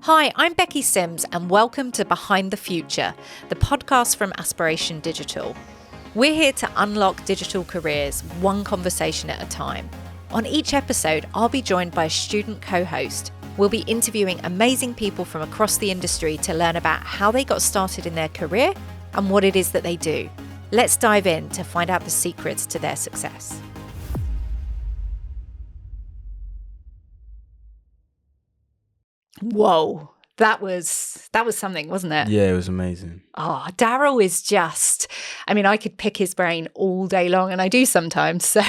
Hi, I'm Becky Sims and welcome to Behind the Future, the podcast from Aspirations Digital. We're here to unlock digital careers, one conversation at a time. On each episode, I'll be joined by a student co-host. We'll be interviewing amazing people from across the industry to learn about how they got started in their career and what it is that they do. Let's dive in to find out the secrets to their success. Whoa, that was something, wasn't it? Yeah, it was amazing. Oh, Daryll is just, I could pick his brain all day long, and I do sometimes. So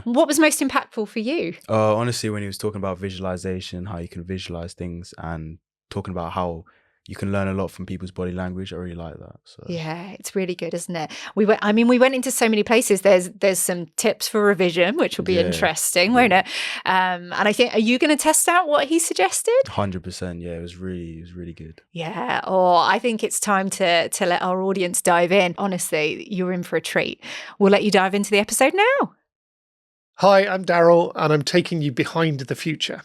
What was most impactful for you? Honestly, when he was talking about visualization, how you can visualize things, and talking about how you can learn a lot from people's body language, I really like that. So Yeah, it's really good, isn't it? We went into so many places. There's some tips for revision, which will be interesting, won't it? And I think, are you going to test out what he suggested? 100%. Yeah, it was really good. Yeah. I think it's time to let our audience dive in. Honestly, you're in for a treat. We'll let you dive into the episode now. Hi, I'm Daryll, and I'm taking you behind the future.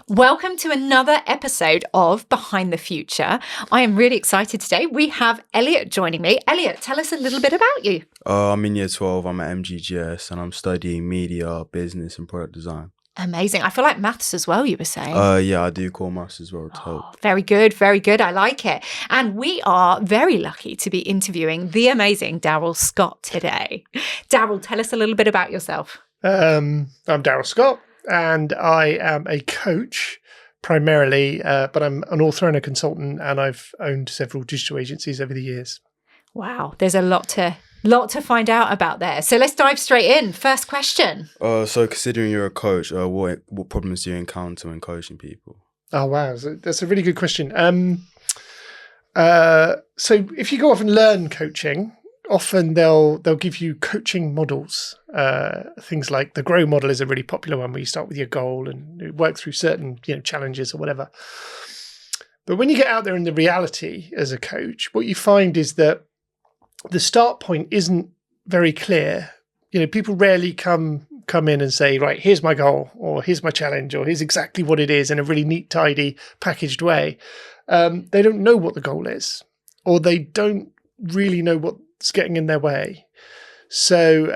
Welcome to another episode of Behind the Future. I am really excited today. We have Elliot joining me. Elliot, tell us a little bit about you. I'm in year 12. I'm at MGGS, and I'm studying media, business, and product design. Amazing. I feel like maths as well, you were saying. Yeah, I do core maths as well to help. Very good, very good. I like it. And we are very lucky to be interviewing the amazing Daryll Scott today. Daryll, tell us a little bit about yourself. I'm Daryll Scott, and I am a coach primarily, but I'm an author and a consultant, and I've owned several digital agencies over the years. Wow, there's a lot to find out about there. So let's dive straight in. First question. So considering you're a coach, what problems do you encounter when coaching people? Oh, wow. That's a really good question. So if you go off and learn coaching, often they'll give you coaching models. Things like the GROW model is a really popular one, where you start with your goal and work through certain challenges or whatever. But when you get out there in the reality as a coach, what you find is that the start point isn't very clear. People rarely come in and say, right, here's my goal, or here's my challenge, or here's exactly what it is in a really neat, tidy, packaged way. They don't know what the goal is, or they don't really know what's getting in their way. So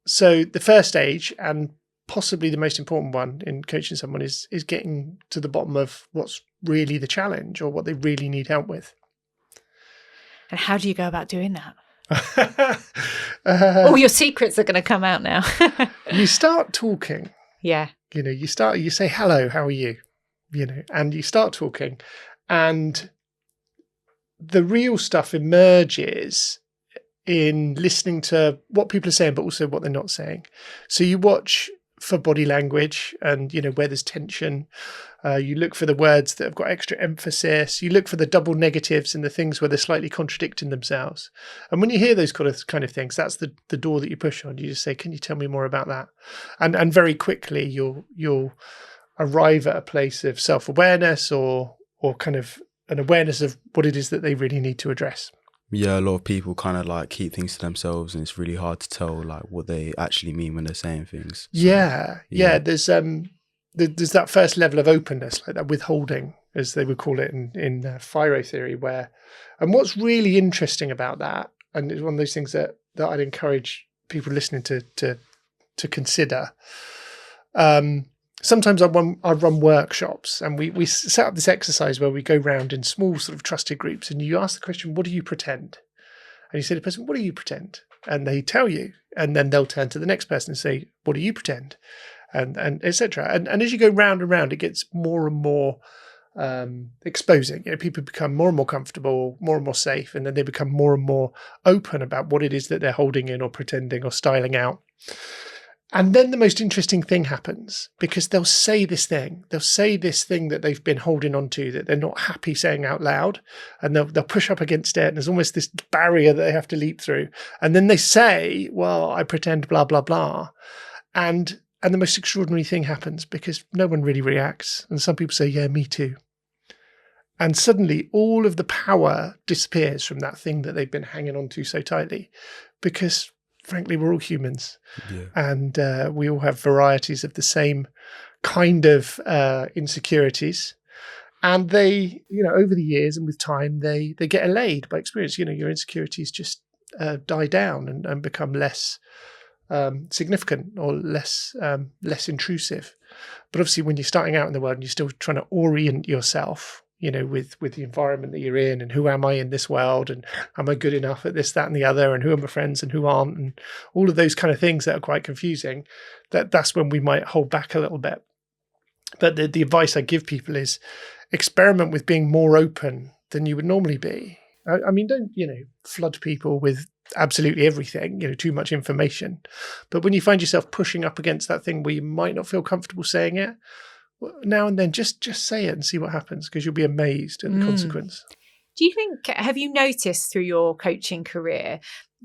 the first stage, and possibly the most important one in coaching someone, is getting to the bottom of what's really the challenge, or what they really need help with. And how do you go about doing that? All your secrets are going to come out now. You start talking. Yeah. You say, hello, how are you? And you start talking, and the real stuff emerges in listening to what people are saying, but also what they're not saying. So you watch for body language and, where there's tension. You look for the words that have got extra emphasis. You look for the double negatives and the things where they're slightly contradicting themselves. And when you hear those kind of things, that's the door that you push on. You just say, can you tell me more about that? And very quickly you'll arrive at a place of self-awareness or kind of an awareness of what it is that they really need to address. Yeah, a lot of people kind of keep things to themselves, and it's really hard to tell what they actually mean when they're saying things. So, yeah. There's that first level of openness, like that withholding, as they would call it in FIRO theory. And what's really interesting about that, and it's one of those things that I'd encourage people listening to consider. Sometimes I run workshops, and we set up this exercise where we go round in small sort of trusted groups, and you ask the question, what do you pretend? And you say to the person, what do you pretend? And they tell you, and then they'll turn to the next person and say, what do you pretend? And etc. And as you go round and round, it gets more and more exposing. People become more and more comfortable, more and more safe, and then they become more and more open about what it is that they're holding in or pretending or styling out. And then the most interesting thing happens, because they'll say this thing that they've been holding on to, that they're not happy saying out loud, and they'll push up against it, and there's almost this barrier that they have to leap through. And then they say, well, I pretend blah, blah, blah. And the most extraordinary thing happens, because no one really reacts. And some people say, yeah, me too. And suddenly all of the power disappears from that thing that they've been hanging on to so tightly, because frankly, we're all humans. Yeah. And we all have varieties of the same kind of insecurities. And they, over the years and with time, they get allayed by experience. Your insecurities just die down and become less significant or less intrusive. But obviously, when you're starting out in the world and you're still trying to orient yourself, with the environment that you're in, and who am I in this world, and am I good enough at this, that, and the other, and who are my friends and who aren't, and all of those kind of things that are quite confusing, that's when we might hold back a little bit. But the advice I give people is experiment with being more open than you would normally be. I mean, don't, flood people with absolutely everything, too much information. But when you find yourself pushing up against that thing where you might not feel comfortable saying it, now and then just say it and see what happens, because you'll be amazed at the consequence. Do you think, have you noticed through your coaching career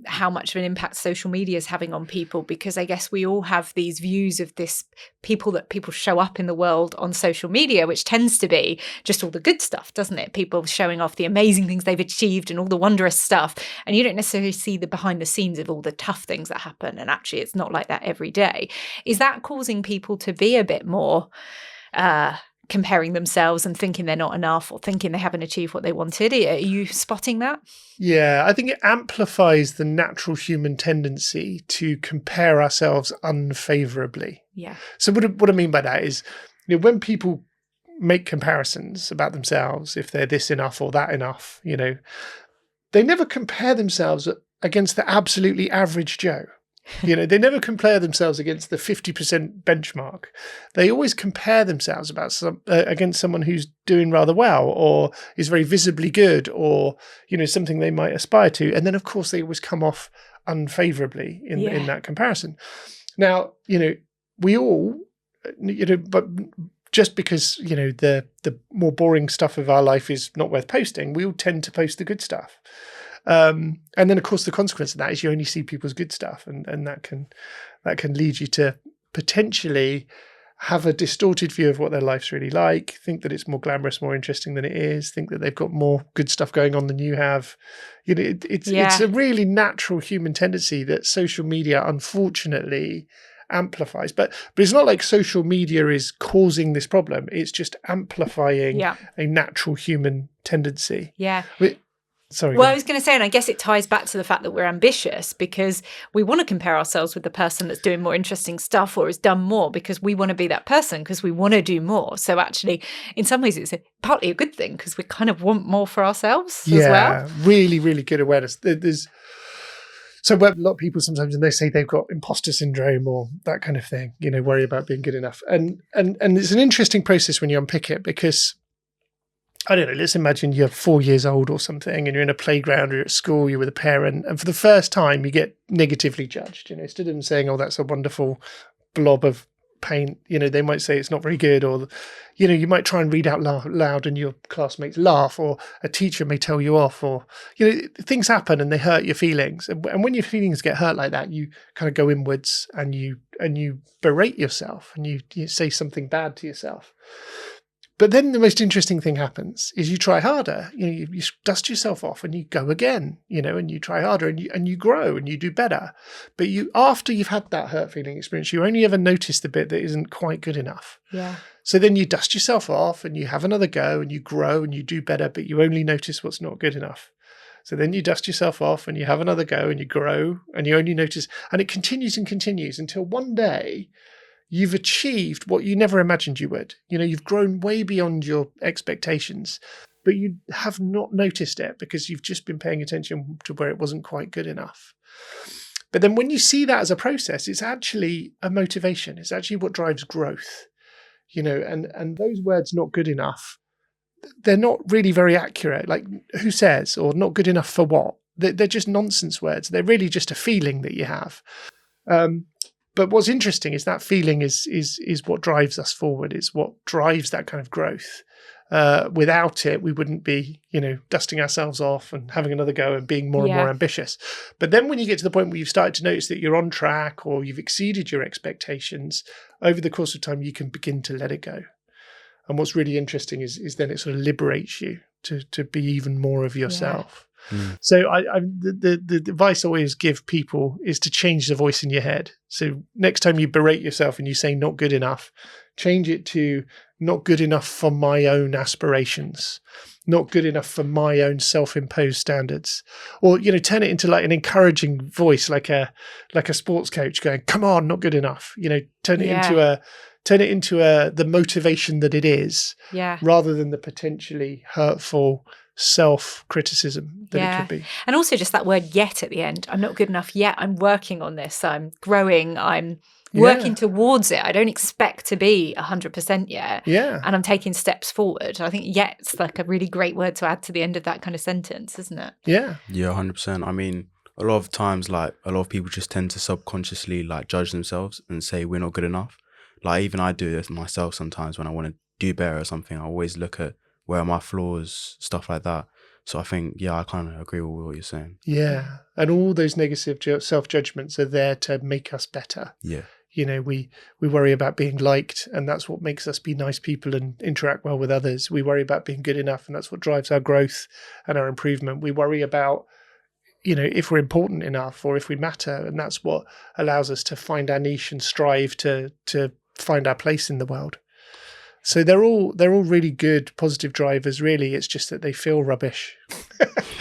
how much of an impact social media is having on people? Because I guess we all have these views of this people show up in the world on social media, which tends to be just all the good stuff, doesn't it? People showing off the amazing things they've achieved and all the wondrous stuff. And you don't necessarily see the behind the scenes of all the tough things that happen. And actually, it's not like that every day. Is that causing people to be a bit more comparing themselves and thinking they're not enough, or thinking they haven't achieved what they wanted? Are you spotting that? Yeah, I think it amplifies the natural human tendency to compare ourselves unfavorably. Yeah. So what I mean by that is, when people make comparisons about themselves, if they're this enough or that enough, they never compare themselves against the absolutely average Joe. They never compare themselves against the 50% benchmark. They always compare themselves against someone who's doing rather well, or is very visibly good, or something they might aspire to. And then, of course, they always come off unfavorably in that comparison. Now, we all, but just because the more boring stuff of our life is not worth posting, we all tend to post the good stuff. And then, of course, the consequence of that is you only see people's good stuff, and that can lead you to potentially have a distorted view of what their life's really like, think that it's more glamorous, more interesting than it is, think that they've got more good stuff going on than you have. It's a really natural human tendency that social media, unfortunately, amplifies. But it's not like social media is causing this problem. It's just amplifying a natural human tendency. Yeah. Sorry. Well, I was going to say, and I guess it ties back to the fact that we're ambitious, because we want to compare ourselves with the person that's doing more interesting stuff or has done more, because we want to be that person, because we want to do more. So actually, in some ways, it's partly a good thing, because we kind of want more for ourselves as well. Yeah, really, really good awareness. So a lot of people sometimes, and they say they've got imposter syndrome or that kind of thing, worry about being good enough. And it's an interesting process when you unpick it, because I don't know, let's imagine you're 4 years old or something, and you're in a playground or you're at school, you're with a parent, and for the first time you get negatively judged. Instead of them saying, oh, that's a wonderful blob of paint, they might say it's not very good, or, you might try and read out loud and your classmates laugh, or a teacher may tell you off, or, things happen and they hurt your feelings. And when your feelings get hurt like that, you kind of go inwards and you berate yourself, and you say something bad to yourself. But then the most interesting thing happens is you try harder. You dust yourself off and you go again, and you try harder and you grow and you do better. But after you've had that hurt feeling experience, you only ever notice the bit that isn't quite good enough. Yeah. So then you dust yourself off and you have another go and you grow and you do better, but you only notice what's not good enough. So then you dust yourself off and you have another go and you grow and you only notice, and it continues and continues until one day you've achieved what you never imagined you would. You've grown way beyond your expectations, but you have not noticed it because you've just been paying attention to where it wasn't quite good enough. But then when you see that as a process, it's actually a motivation. It's actually what drives growth. And those words, not good enough, they're not really very accurate. Like, who says, or not good enough for what? They're just nonsense words. They're really just a feeling that you have. But what's interesting is that feeling is what drives us forward. It's what drives that kind of growth. Without it, we wouldn't be, dusting ourselves off and having another go and being more and more ambitious. But then when you get to the point where you've started to notice that you're on track or you've exceeded your expectations, over the course of time, you can begin to let it go. And what's really interesting is then it sort of liberates you to be even more of yourself. So the advice I always give people is to change the voice in your head. So next time you berate yourself and you say not good enough, change it to not good enough for my own aspirations, not good enough for my own self-imposed standards, or turn it into like an encouraging voice, like a sports coach going, "Come on, not good enough." Turn it into the motivation that it is, rather than the potentially hurtful self-criticism that it could be. And also just that word "yet" at the end. I'm not good enough yet. I'm working on this. I'm growing. I'm working towards it. I don't expect to be 100% yet. Yeah. And I'm taking steps forward. I think "yet's" like a really great word to add to the end of that kind of sentence, isn't it? Yeah. Yeah, 100%. I mean, a lot of times, like, a lot of people just tend to subconsciously, like, judge themselves and say we're not good enough. Like, even I do this myself sometimes when I want to do better or something. I always look at where are my flaws, stuff like that. So I think, I kind of agree with what you're saying. Yeah. And all those negative self-judgments are there to make us better. Yeah. We worry about being liked, and that's what makes us be nice people and interact well with others. We worry about being good enough, and that's what drives our growth and our improvement. We worry about, if we're important enough or if we matter, and that's what allows us to find our niche and strive to find our place in the world. So they're all really good, positive drivers, really. It's just that they feel rubbish.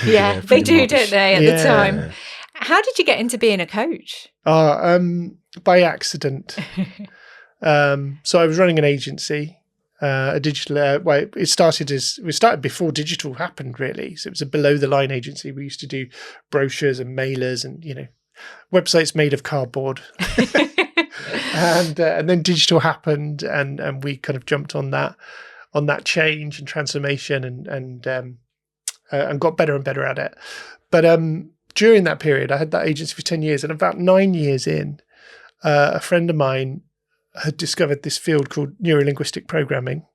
Yeah, they do, don't they, at the time? How did you get into being a coach? By accident. So I was running an agency, a digital. We started before digital happened, really. So it was a below the line agency. We used to do brochures and mailers, and websites made of cardboard. And then digital happened, and we kind of jumped on that change and transformation, and got better and better at it. But during that period, I had that agency for 10 years, and about 9 years in, a friend of mine had discovered this field called neurolinguistic programming,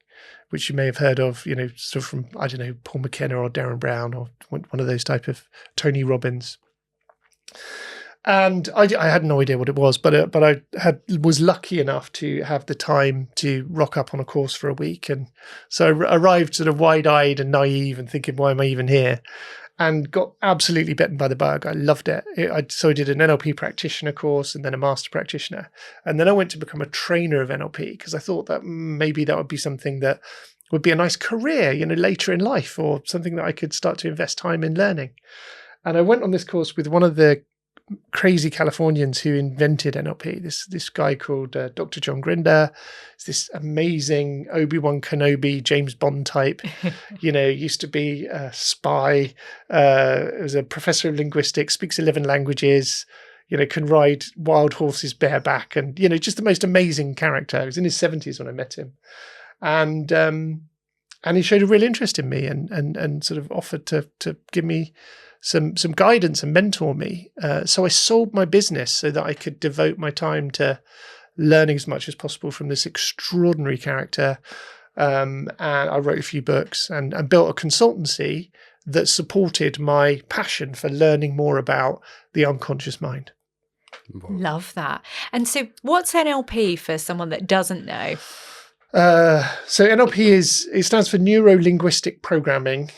which you may have heard of, sort of from, I don't know, Paul McKenna or Darren Brown or one of those type of Tony Robbins. And I had no idea what it was, but I was lucky enough to have the time to rock up on a course for a week. And so I arrived sort of wide-eyed and naive and thinking, why am I even here? And got absolutely bitten by the bug. I loved it. So I did an NLP practitioner course and then a master practitioner. And then I went to become a trainer of NLP because I thought that maybe that would be something that would be a nice career, later in life, or something that I could start to invest time in learning. And I went on this course with one of the crazy Californians who invented NLP, this guy called Dr. John Grinder. It's this amazing Obi-Wan Kenobi, James Bond type, used to be a spy, was a professor of linguistics, speaks 11 languages, can ride wild horses bareback, and, just the most amazing character. He was in his 70s when I met him. And he showed a real interest in me and sort of offered to give me some guidance and mentor me. So I sold my business so that I could devote my time to learning as much as possible from this extraordinary character. And I wrote a few books and built a consultancy that supported my passion for learning more about the unconscious mind. Love that. And so what's NLP for someone that doesn't know? So NLP it stands for Neuro-Linguistic Programming.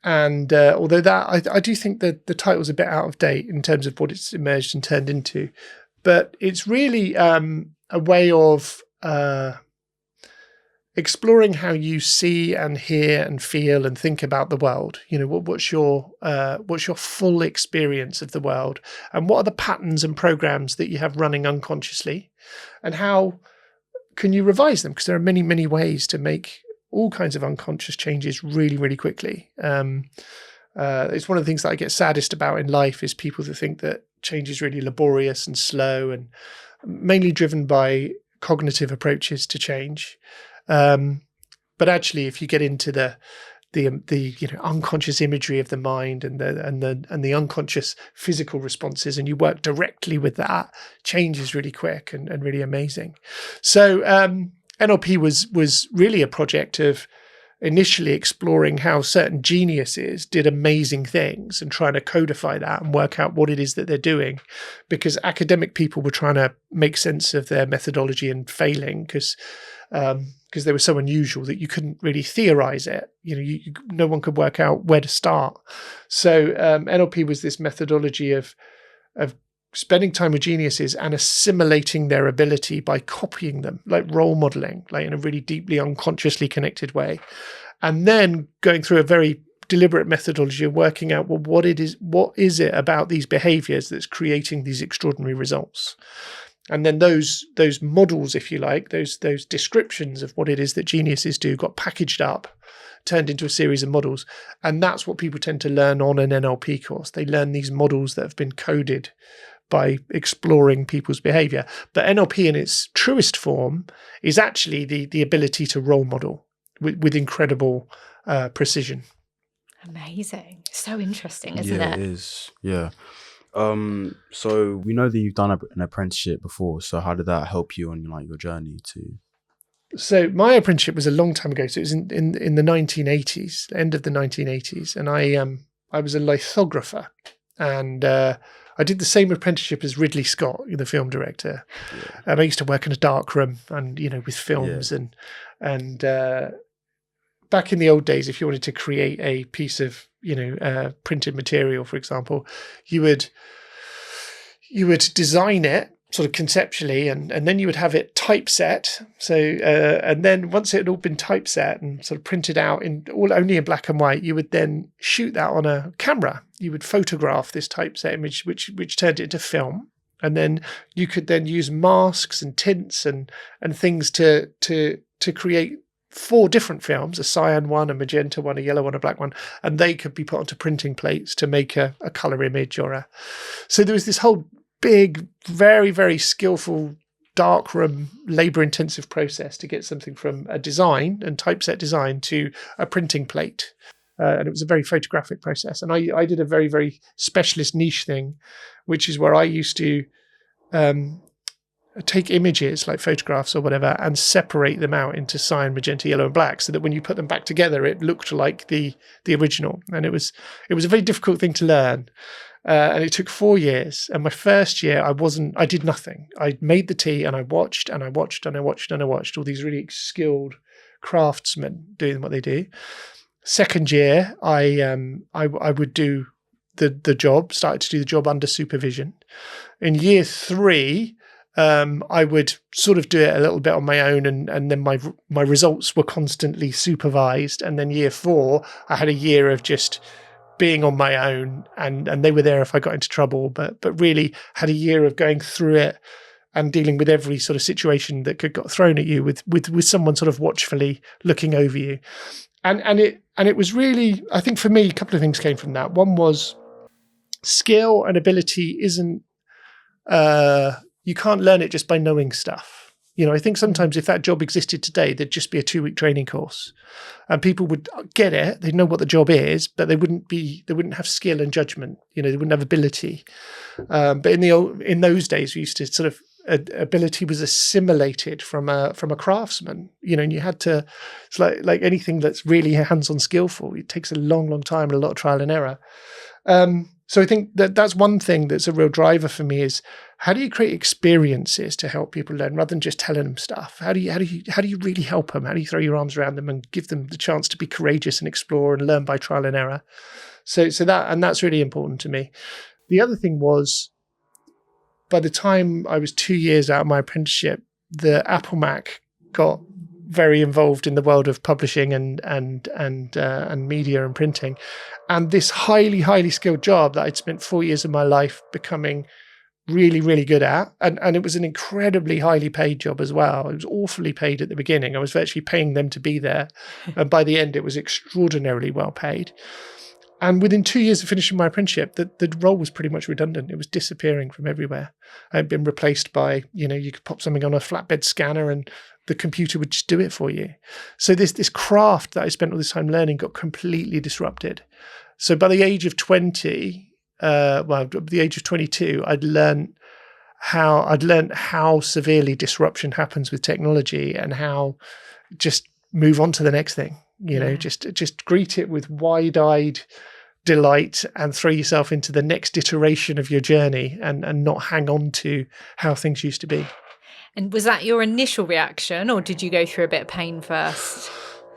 And although that, I do think that the title's a bit out of date in terms of what it's emerged and turned into, but it's really a way of exploring how you see and hear and feel and think about the world. What's your full experience of the world, and what are the patterns and programs that you have running unconsciously, and how can you revise them? Because there are many, many ways to make all kinds of unconscious changes really, really quickly. It's one of the things that I get saddest about in life is people that think that change is really laborious and slow and mainly driven by cognitive approaches to change. But actually, if you get into the unconscious imagery of the mind and the unconscious physical responses, and you work directly with that, change is really quick and really amazing. So NLP was really a project of initially exploring how certain geniuses did amazing things and trying to codify that and work out what it is that they're doing, because academic people were trying to make sense of their methodology and failing because they were so unusual that you couldn't really theorize it. No one could work out where to start. So NLP was this methodology of spending time with geniuses and assimilating their ability by copying them, like role modeling, like in a really deeply unconsciously connected way. And then going through a very deliberate methodology of working out, well, what is it about these behaviors that's creating these extraordinary results? And then those models, if you like, those descriptions of what it is that geniuses do got packaged up, turned into a series of models. And that's what people tend to learn on an NLP course. They learn these models that have been coded by exploring people's behavior. But NLP in its truest form is actually the ability to role model with incredible precision. Amazing. So interesting, isn't it? Yeah, it is. Yeah. So we know that you've done an apprenticeship before. So how did that help you on like your journey to? So my apprenticeship was a long time ago. So it was in the 1980s, end of the 1980s, and I was a lithographer, and I did the same apprenticeship as Ridley Scott, the film director. Yeah. And I used to work in a dark room and with films and back in the old days, if you wanted to create a piece of printed material, for example, you would design it sort of conceptually, and then you would have it typeset. So and then once it had all been typeset and sort of printed out only in black and white, you would then shoot that on a camera. You would photograph this typeset image, which turned it into film, and then you could then use masks and tints and things to create 4 different films: a cyan one, a magenta one, a yellow one, a black one, and they could be put onto printing plates to make a color image so there was this whole big, very, very skillful darkroom, labor-intensive process to get something from a design and typeset design to a printing plate. And it was a very photographic process. And I did a very, very specialist niche thing, which is where I used to take images like photographs or whatever and separate them out into cyan, magenta, yellow, and black, so that when you put them back together, it looked like the original. And it was a very difficult thing to learn. And it took 4 years. And my first year, I did nothing. I made the tea and I watched and I watched and I watched and I watched all these really skilled craftsmen doing what they do. Second year, I would do the job, started to do the job under supervision. In year 3, I would sort of do it a little bit on my own, and then my results were constantly supervised. And then year 4, I had a year of just being on my own, and they were there if I got into trouble, but really had a year of going through it and dealing with every sort of situation that could get thrown at you with someone sort of watchfully looking over you. And it was really, I think for me, a couple of things came from that. One was skill and ability isn't, you can't learn it just by knowing stuff. I think sometimes if that job existed today, there'd just be a 2-week training course, and people would get it. They'd know what the job is, but they wouldn't have skill and judgment. They wouldn't have ability. But in those days, we used to sort of ability was assimilated from a craftsman. And you had to. It's like anything that's really hands-on skillful. It takes a long, long time and a lot of trial and error. So I think that's one thing that's a real driver for me is how do you create experiences to help people learn rather than just telling them stuff? How do you really help them? How do you throw your arms around them and give them the chance to be courageous and explore and learn by trial and error? So that's really important to me. The other thing was, by the time I was 2 years out of my apprenticeship, the Apple Mac got very involved in the world of publishing and media and printing, and this highly, highly skilled job that I'd spent 4 years of my life becoming really, really good at, and it was an incredibly highly paid job as well. It was awfully paid at the beginning. I was virtually paying them to be there, and by the end, it was extraordinarily well paid. And within 2 years of finishing my apprenticeship, the role was pretty much redundant. It was disappearing from everywhere. I had been replaced by, you could pop something on a flatbed scanner and the computer would just do it for you. So this craft that I spent all this time learning got completely disrupted. So by the age of 20, the age of 22, I'd learned how severely disruption happens with technology and how just move on to the next thing. Just greet it with wide-eyed delight and throw yourself into the next iteration of your journey and not hang on to how things used to be. And was that your initial reaction, or did you go through a bit of pain first?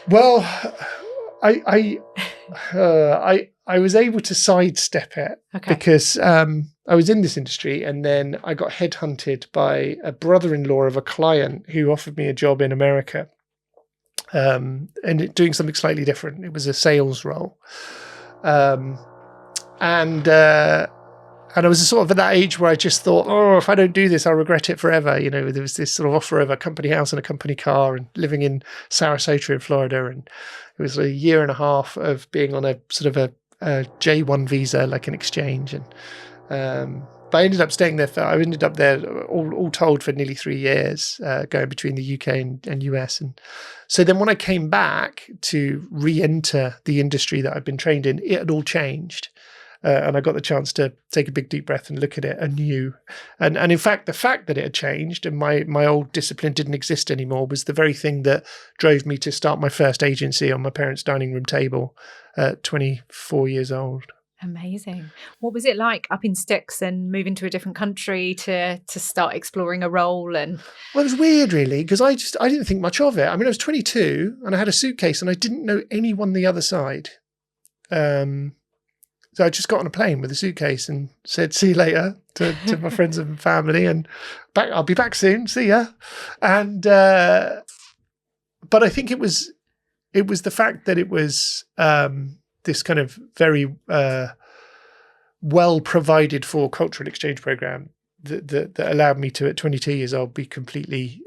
Well, I was able to sidestep it because I was in this industry, and then I got headhunted by a brother-in-law of a client who offered me a job in America, and doing something slightly different. It was a sales role, and I was sort of at that age where I just thought, oh, if I don't do this, I'll regret it forever. You know, there was this sort of offer of a company house and a company car, and living in Sarasota in Florida, and it was a year and a half of being on a sort of a J1 visa, like an exchange, and but I ended up staying there I ended up there all told for nearly 3 years, going between the UK and US. And so then when I came back to re-enter the industry that I'd been trained in, it had all changed. And I got the chance to take a big deep breath and look at it anew. And in fact, the fact that it had changed and my old discipline didn't exist anymore was the very thing that drove me to start my first agency on my parents' dining room table at 24 years old. Amazing. What was it like up in sticks and moving to a different country to start exploring a role? And well, it was weird, really, because I didn't think much of it. I mean, I was 22 and I had a suitcase and I didn't know anyone the other side. So I just got on a plane with a suitcase and said, see you later to my friends and family, and I'll be back soon. See ya. And, but I think it was the fact that it was this kind of very well provided for cultural exchange program that allowed me to, at 22 years old, be completely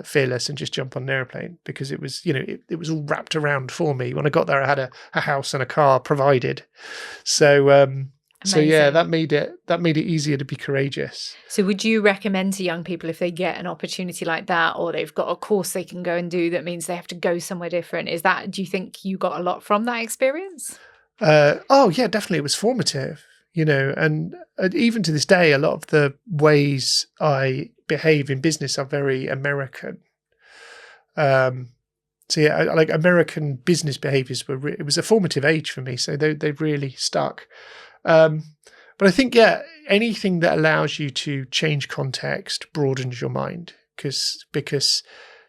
fearless and just jump on an airplane, because it was, it was all wrapped around for me. When I got there, I had a house and a car provided. So yeah, that made it easier to be courageous. So would you recommend to young people, if they get an opportunity like that, or they've got a course they can go and do that means they have to go somewhere different, do you think you got a lot from that experience? Oh yeah, definitely. It was formative. And even to this day, a lot of the ways I behave in business are very American. So yeah, like American business behaviors it was a formative age for me. So they really stuck. But I think, yeah, anything that allows you to change context broadens your mind, because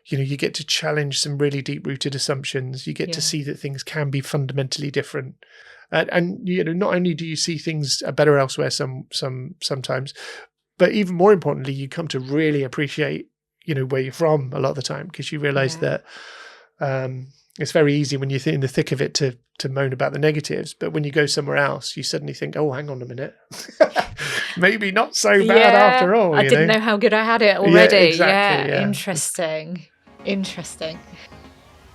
you get to challenge some really deep-rooted assumptions. You get to see that things can be fundamentally different. And not only do you see things are better elsewhere sometimes, but even more importantly, you come to really appreciate where you're from a lot of the time, because you realize that it's very easy when you're in the thick of it to moan about the negatives, but when you go somewhere else, you suddenly think, oh, hang on a minute, maybe not so bad after all. I didn't know how good I had it already. Yeah, exactly, yeah. Interesting.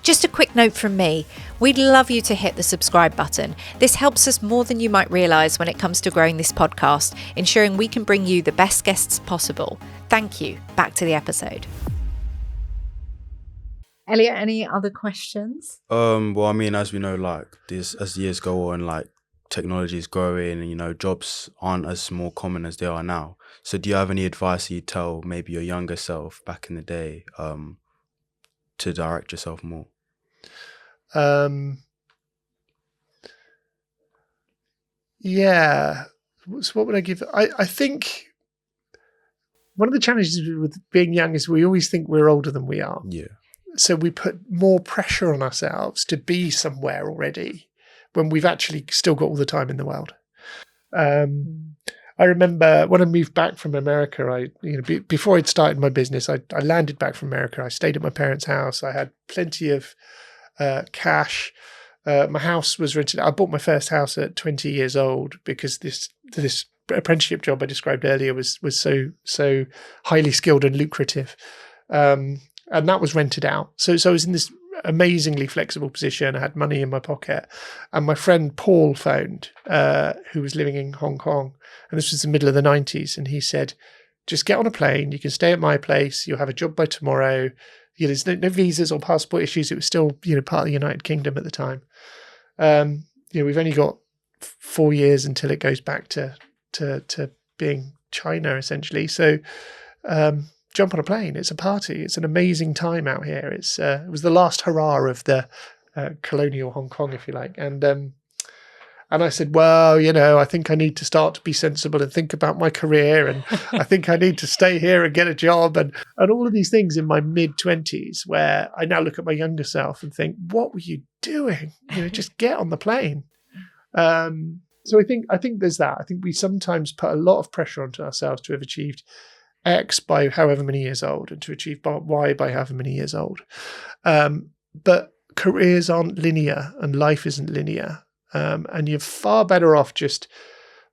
Just a quick note from me. We'd love you to hit the subscribe button. This helps us more than you might realise when it comes to growing this podcast, ensuring we can bring you the best guests possible. Thank you. Back to the episode. Elliot, any other questions? Well, I mean, as we know, like this, as years go on, like technology is growing, and jobs aren't as more common as they are now. So, do you have any advice you'd tell maybe your younger self back in the day, to direct yourself more? Yeah. So what would I give? I think one of the challenges with being young is we always think we're older than we are. Yeah. So we put more pressure on ourselves to be somewhere already when we've actually still got all the time in the world. I remember when I moved back from America, before I'd started my business, I landed back from America. I stayed at my parents' house. I had plenty of cash. My house was rented. I bought my first house at 20 years old because this apprenticeship job I described earlier was so highly skilled and lucrative. And that was rented out. So I was in this amazingly flexible position. I had money in my pocket. And my friend Paul phoned, who was living in Hong Kong. And this was the middle of the 90s. And he said, just get on a plane. You can stay at my place. You'll have a job by tomorrow. There's no visas or passport issues. It was still, part of the United Kingdom at the time. We've only got 4 years until it goes back to being China, essentially. So, jump on a plane. It's a party. It's an amazing time out here. It was the last hurrah of the colonial Hong Kong, if you like. And I said, well, I think I need to start to be sensible and think about my career. And I think I need to stay here and get a job and all of these things in my mid-20s, where I now look at my younger self and think, what were you doing? Just get on the plane. So I think there's that. I think we sometimes put a lot of pressure onto ourselves to have achieved X by however many years old and to achieve Y by however many years old. But careers aren't linear and life isn't linear. And you're far better off just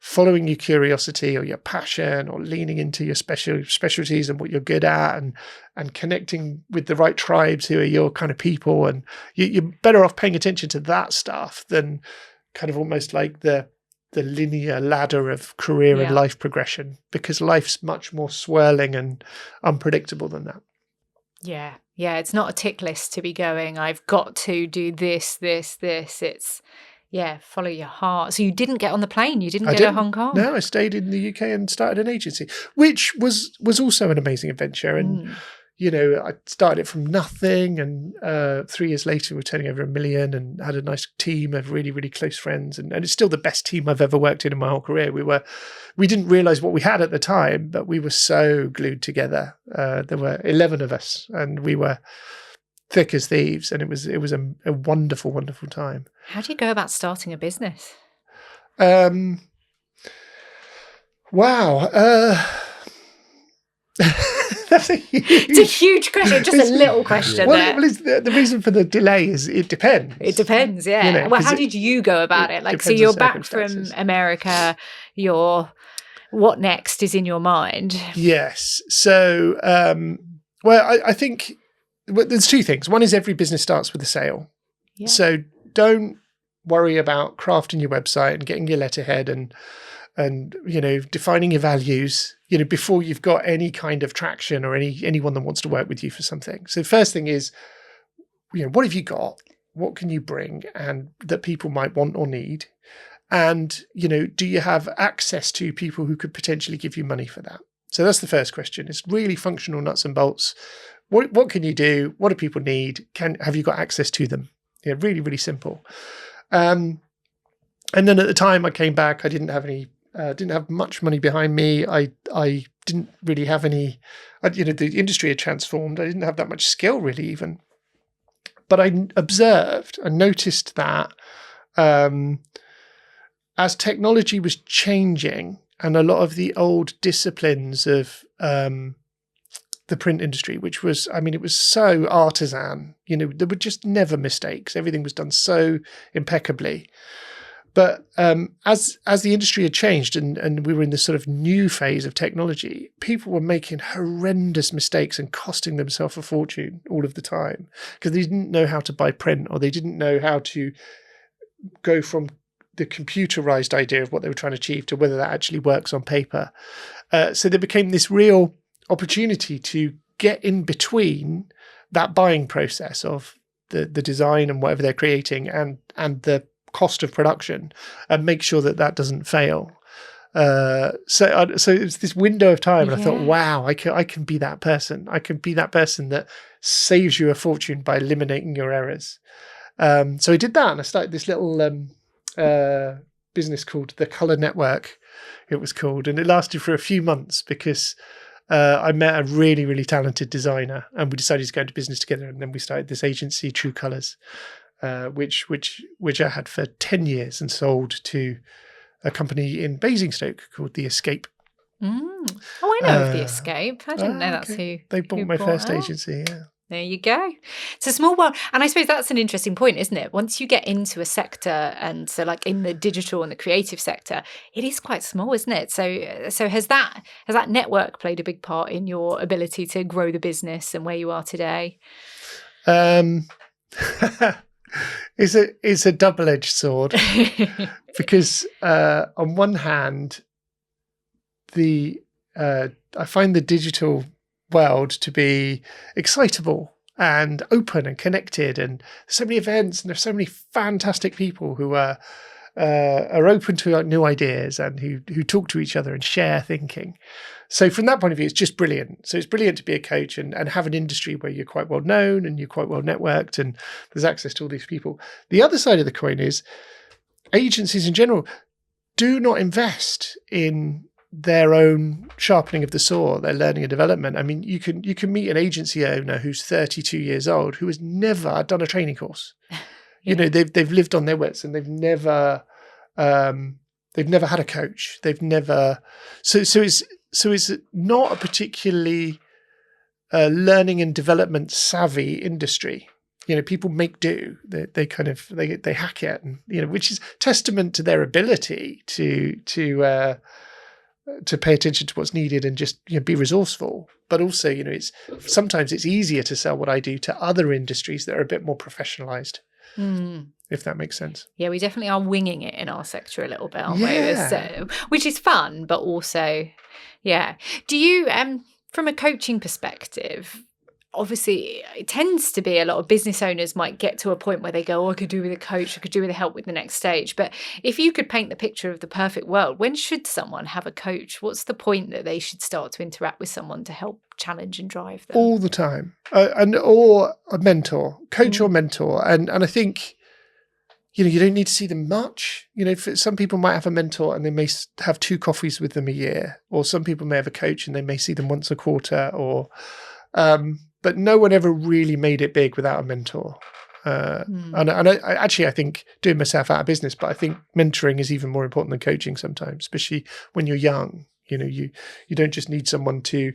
following your curiosity or your passion or leaning into your specialties and what you're good at and connecting with the right tribes who are your kind of people. And you're better off paying attention to that stuff than kind of almost like the linear ladder of career and life progression, because life's much more swirling and unpredictable than that. Yeah. Yeah. It's not a tick list to be going, I've got to do this. It's, follow your heart. So you didn't get on the plane. You didn't go to Hong Kong. No, I stayed in the UK and started an agency, which was also an amazing adventure. And, I started it from nothing. And 3 years later, we're turning over $1 million and had a nice team of really, really close friends. And it's still the best team I've ever worked in my whole career. We didn't realize what we had at the time, but we were so glued together. There were 11 of us and we were thick as thieves, and it was a wonderful, wonderful time. How do you go about starting a business? Wow. That's it's a huge question, just a little question. Well, the reason for the delay is it depends. It depends, yeah. Well, how did you go about it? Like, so you're back from America, what next is in your mind? Yes. So, I think there's two things. One is every business starts with a sale. Yeah. So don't worry about crafting your website and getting your letterhead and defining your values, before you've got any kind of traction or anyone that wants to work with you for something. So the first thing is, what have you got? What can you bring and that people might want or need? And, do you have access to people who could potentially give you money for that? So that's the first question. It's really functional nuts and bolts. What can you do? What do people need? Have you got access to them? Yeah, really, really simple. And then at the time I came back, I didn't have much money behind me. I didn't really have any, the industry had transformed. I didn't have that much skill really even. But I noticed that as technology was changing and a lot of the old disciplines of the print industry, which was, it was so artisan, there were just never mistakes. Everything was done so impeccably. But as the industry had changed and we were in this sort of new phase of technology, people were making horrendous mistakes and costing themselves a fortune all of the time because they didn't know how to buy print, or they didn't know how to go from the computerized idea of what they were trying to achieve to whether that actually works on paper. So there became this real opportunity to get in between that buying process of the design and whatever they're creating and the cost of production and make sure that doesn't fail. So it's this window of time, and I thought, wow, I can be that person. I can be that person that saves you a fortune by eliminating your errors. So I did that, and I started this little business called The Colour Network. It was called, and it lasted for a few months because I met a really, really talented designer, and we decided to go into business together. And then we started this agency, True Colours, which I had for 10 years and sold to a company in Basingstoke called The Escape. Oh, I know of The Escape. I didn't know that's who they bought my first agency. Yeah. There you go. It's a small world. And I suppose that's an interesting point, isn't it? Once you get into a sector, and so like in the digital and the creative sector, it is quite small, isn't it? So has that network played a big part in your ability to grow the business and where you are today? It's a double-edged sword because on one hand, I find the digital world to be excitable and open and connected, and there's so many events and there's so many fantastic people who are open to new ideas and who talk to each other and share thinking. So from that point of view, it's just brilliant. So it's brilliant to be a coach and have an industry where you're quite well known and you're quite well networked and there's access to all these people. The other side of the coin is agencies in general do not invest in their own sharpening of the saw, their learning and development. I mean, you can meet an agency owner who's 32 years old who has never done a training course. Yeah. They've lived on their wits and they've never They've never had a coach. They've never. So it's not a particularly learning and development savvy industry. People make do. They hack it, and which is testament to their ability to pay attention to what's needed and just be resourceful. But also, sometimes it's easier to sell what I do to other industries that are a bit more professionalized. If that makes sense. Yeah, we definitely are winging it in our sector a little bit, aren't we? So, which is fun, but also, yeah. Do you, from a coaching perspective, obviously it tends to be a lot of business owners might get to a point where they go, I could do with a coach, I could do with the help with the next stage. But if you could paint the picture of the perfect world, when should someone have a coach? What's the point that they should start to interact with someone to help challenge and drive them? All the time. Or a mentor, coach or mentor. And I think, you don't need to see them much. Some people might have a mentor and they may have 2 coffees with them a year, or some people may have a coach and they may see them once a quarter, or but no one ever really made it big without a mentor. And I think doing myself out of business, but I think mentoring is even more important than coaching sometimes, especially when you're young. You don't just need someone to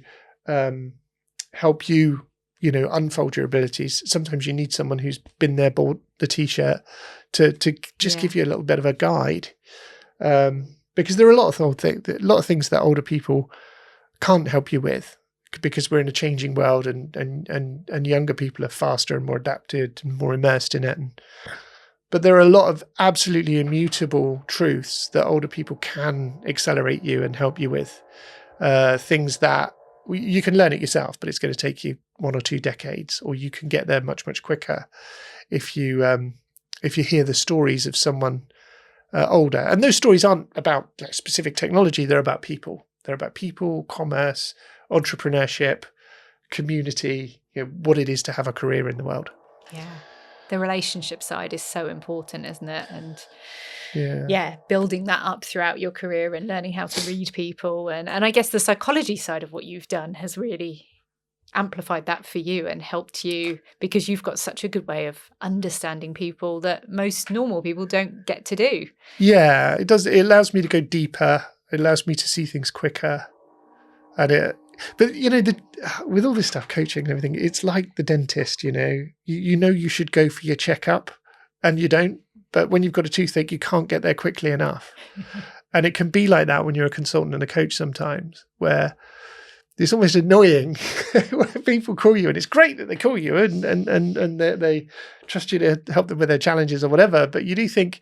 help you, unfold your abilities. Sometimes you need someone who's been there, bought the t-shirt to just give you a little bit of a guide. Because there are a lot of things that older people can't help you with, because we're in a changing world, and younger people are faster and more adapted and more immersed in it. But there are a lot of absolutely immutable truths that older people can accelerate you and help you with. Things that you can learn it yourself, but it's going to take you 1 or 2 decades, or you can get there much, much quicker if you hear the stories of someone older. And those stories aren't about specific technology. They're about people. They're about people, commerce, entrepreneurship, community, what it is to have a career in the world. Yeah. The relationship side is so important, isn't it? And yeah, building that up throughout your career and learning how to read people. And I guess the psychology side of what you've done has really amplified that for you and helped you, because you've got such a good way of understanding people that most normal people don't get to do. Yeah, it does. It allows me to go deeper. It allows me to see things quicker. But with all this stuff, coaching and everything, it's like the dentist. You should go for your checkup, and you don't. But when you've got a toothache, you can't get there quickly enough. And it can be like that when you're a consultant and a coach sometimes, where it's almost annoying when people call you, and it's great that they call you and they trust you to help them with their challenges or whatever. But you do think,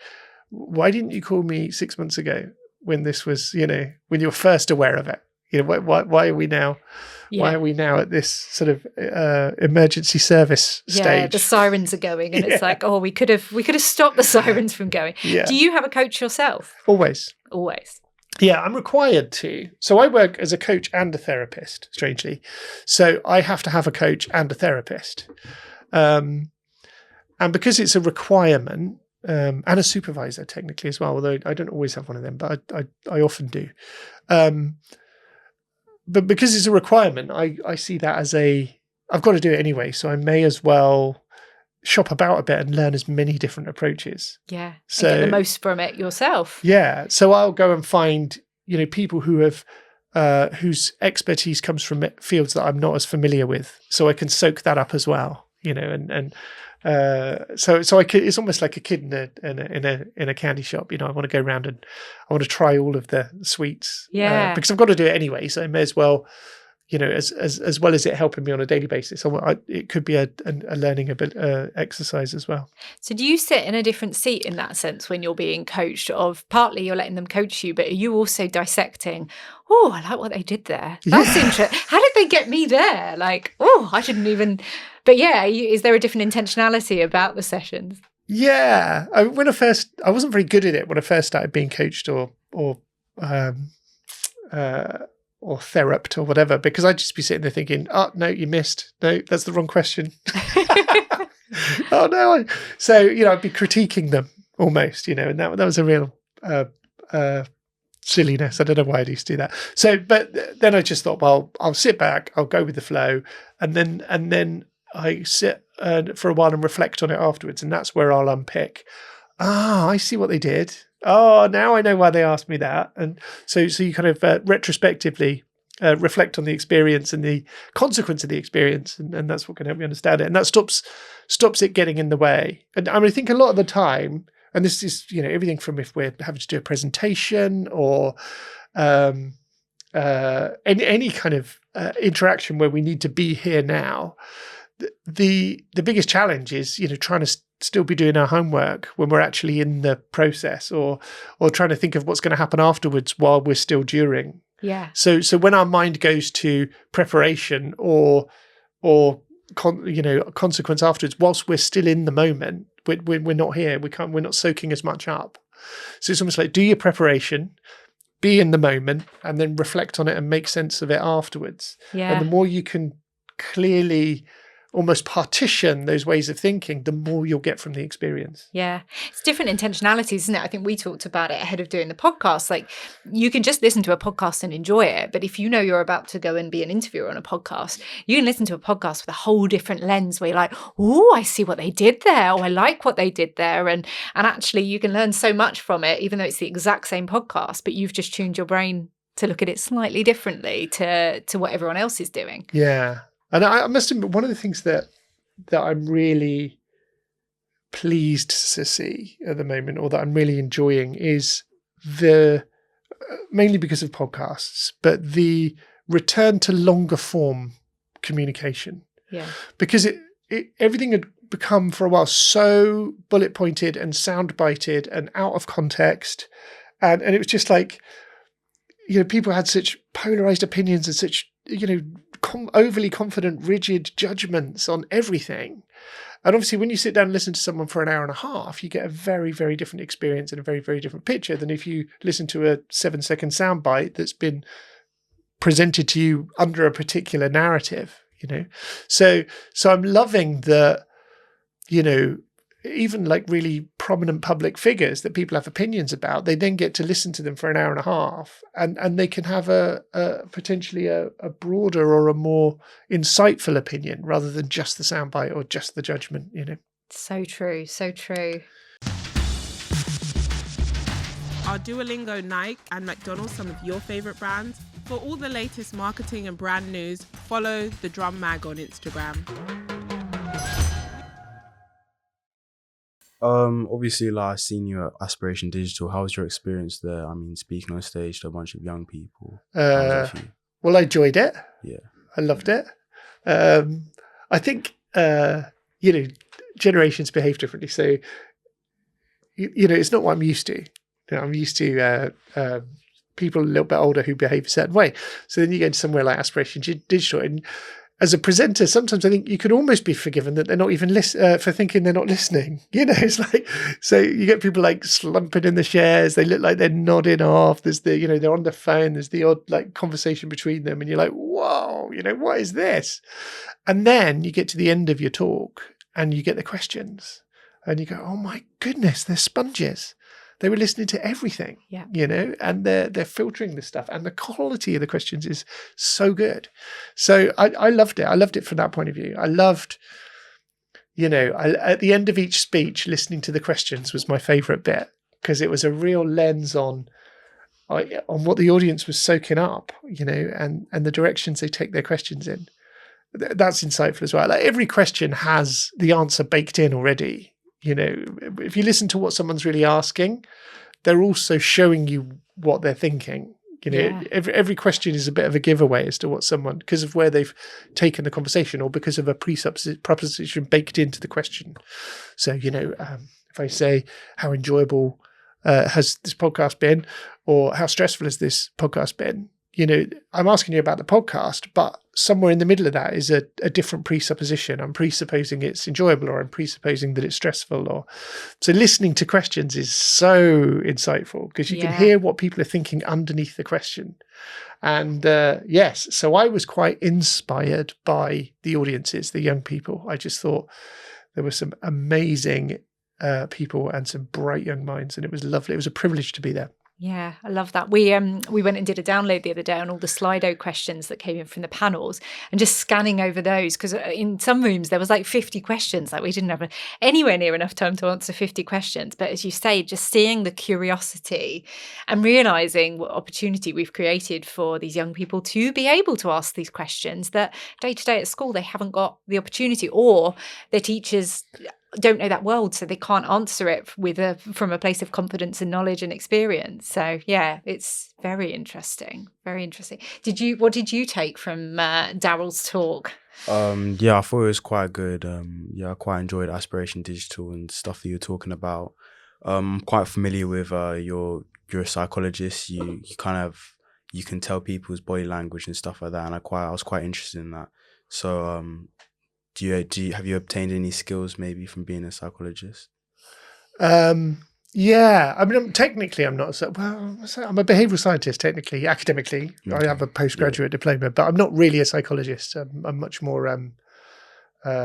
why didn't you call me 6 months ago when this was, when you were first aware of it? Why are we now? Yeah. Why are we now at this sort of emergency service stage? Yeah, the sirens are going, and it's like, we could have stopped the sirens from going. Yeah. Do you have a coach yourself? Always. Yeah, I'm required to. So I work as a coach and a therapist, strangely. So I have to have a coach and a therapist. And because it's a requirement, and a supervisor technically as well, although I don't always have one of them, but I often do. But because it's a requirement, I see that as I've got to do it anyway, so I may as well shop about a bit and learn as many different approaches. Yeah, so and get the most from it yourself. Yeah, so I'll go and find people who have whose expertise comes from fields that I'm not as familiar with, so I can soak that up as well. So it's almost like a kid in a candy shop. I want to go around and I want to try all of the sweets. Yeah, because I've got to do it anyway, so I may as well. As well as it helping me on a daily basis, it could be a learning exercise as well. So do you sit in a different seat in that sense when you're being coached? Of partly you're letting them coach you, but are you also dissecting, I like what they did there. That's interesting. How did they get me there? Like, I didn't even... But yeah, is there a different intentionality about the sessions? Yeah. I wasn't very good at it when I first started being coached or theraped or whatever, because I'd just be sitting there thinking, no, you missed. No, that's the wrong question. Oh, no. So, I'd be critiquing them almost, and that was a real silliness. I don't know why I used to do that. So, but then I just thought, well, I'll sit back, I'll go with the flow. And then I sit for a while and reflect on it afterwards. And that's where I'll unpick, I see what they did. Oh, now I know why they asked me that. And so you kind of retrospectively reflect on the experience and the consequence of the experience, and that's what can help you understand it. And that stops it getting in the way. And I mean, I think a lot of the time, and this is, everything from if we're having to do a presentation or any kind of interaction where we need to be here now, the biggest challenge is, trying to still be doing our homework when we're actually in the process, or trying to think of what's going to happen afterwards while we're still during. Yeah. So when our mind goes to preparation or consequence afterwards, whilst we're still in the moment, we're not here. We're not soaking as much up. So it's almost like do your preparation, be in the moment, and then reflect on it and make sense of it afterwards. Yeah. And the more you can clearly almost partition those ways of thinking, the more you'll get from the experience. Yeah. It's different intentionalities, isn't it? I think we talked about it ahead of doing the podcast. Like, you can just listen to a podcast and enjoy it. But if you know you're about to go and be an interviewer on a podcast, you can listen to a podcast with a whole different lens where you're like, oh, I see what they did there. Oh, I like what they did there. And actually you can learn so much from it, even though it's the exact same podcast, but you've just tuned your brain to look at it slightly differently to what everyone else is doing. Yeah. And I must admit, one of the things that I'm really pleased to see at the moment, or that I'm really enjoying, is mainly because of podcasts, but the return to longer form communication. Yeah. Because everything had become for a while so bullet pointed and sound bited and out of context. And it was just like, people had such polarized opinions and such, overly confident, rigid judgments on everything. And obviously, when you sit down and listen to someone for an hour and a half, you get a very, very different experience and a very, very different picture than if you listen to a 7-second soundbite that's been presented to you under a particular narrative, So I'm loving that, even like really prominent public figures that people have opinions about, they then get to listen to them for an hour and a half, and they can have a potentially a broader or a more insightful opinion rather than just the soundbite or just the judgment, So true. So true. Are Duolingo, Nike and McDonald's some of your favorite brands? For all the latest marketing and brand news, follow the Drum Mag on Instagram. Obviously, like, I've seen you at Aspiration Digital. How was your experience there? I mean, speaking on stage to a bunch of young people. How was it for you? Well, I enjoyed it. Yeah. I loved it. I think, generations behave differently. So, it's not what I'm used to. I'm used to people a little bit older who behave a certain way. So then you go to somewhere like Aspiration Digital, and as a presenter, sometimes I think you could almost be forgiven that they're not even for thinking they're not listening. It's like, so you get people like slumping in the chairs. They look like they're nodding off. There's they're on the phone. There's the odd like conversation between them. And you're like, whoa, what is this? And then you get to the end of your talk and you get the questions and you go, oh my goodness, they're sponges. They were listening to everything, Yeah. And they're filtering this stuff. And the quality of the questions is so good. So I loved it. I loved it from that point of view. I loved, at the end of each speech, listening to the questions was my favorite bit, because it was a real lens on what the audience was soaking up, and the directions they take their questions in. That's insightful as well. Like, every question has the answer baked in already. If you listen to what someone's really asking, they're also showing you what they're thinking. Every question is a bit of a giveaway as to what someone, because of where they've taken the conversation or because of a proposition baked into the question. So, if I say, how enjoyable has this podcast been, or how stressful has this podcast been? I'm asking you about the podcast, but somewhere in the middle of that is a different presupposition. I'm presupposing it's enjoyable, or I'm presupposing that it's stressful. So listening to questions is so insightful, because you can hear what people are thinking underneath the question. And yes, so I was quite inspired by the audiences, the young people. I just thought there were some amazing people and some bright young minds, and it was lovely. It was a privilege to be there. Yeah, I love that. We went and did a download the other day on all the Slido questions that came in from the panels, and just scanning over those, because in some rooms there was like 50 questions. Like we didn't have anywhere near enough time to answer 50 questions. But as you say, just seeing the curiosity and realizing what opportunity we've created for these young people to be able to ask these questions that day to day at school they haven't got the opportunity, or their teachers don't know that world, so they can't answer it from a place of confidence and knowledge and experience. So yeah, it's very interesting. What did you take from Daryll's talk? Yeah, I thought it was quite good. I quite enjoyed Aspiration Digital and stuff that you're talking about. I'm quite familiar with you're a psychologist. You can tell people's body language and stuff like that, and I was quite interested in that. So have you obtained any skills maybe from being a psychologist? Yeah, I mean, technically, I'm not. I'm a behavioural scientist. Technically, academically, I have a postgraduate diploma, but I'm not really a psychologist. I'm much more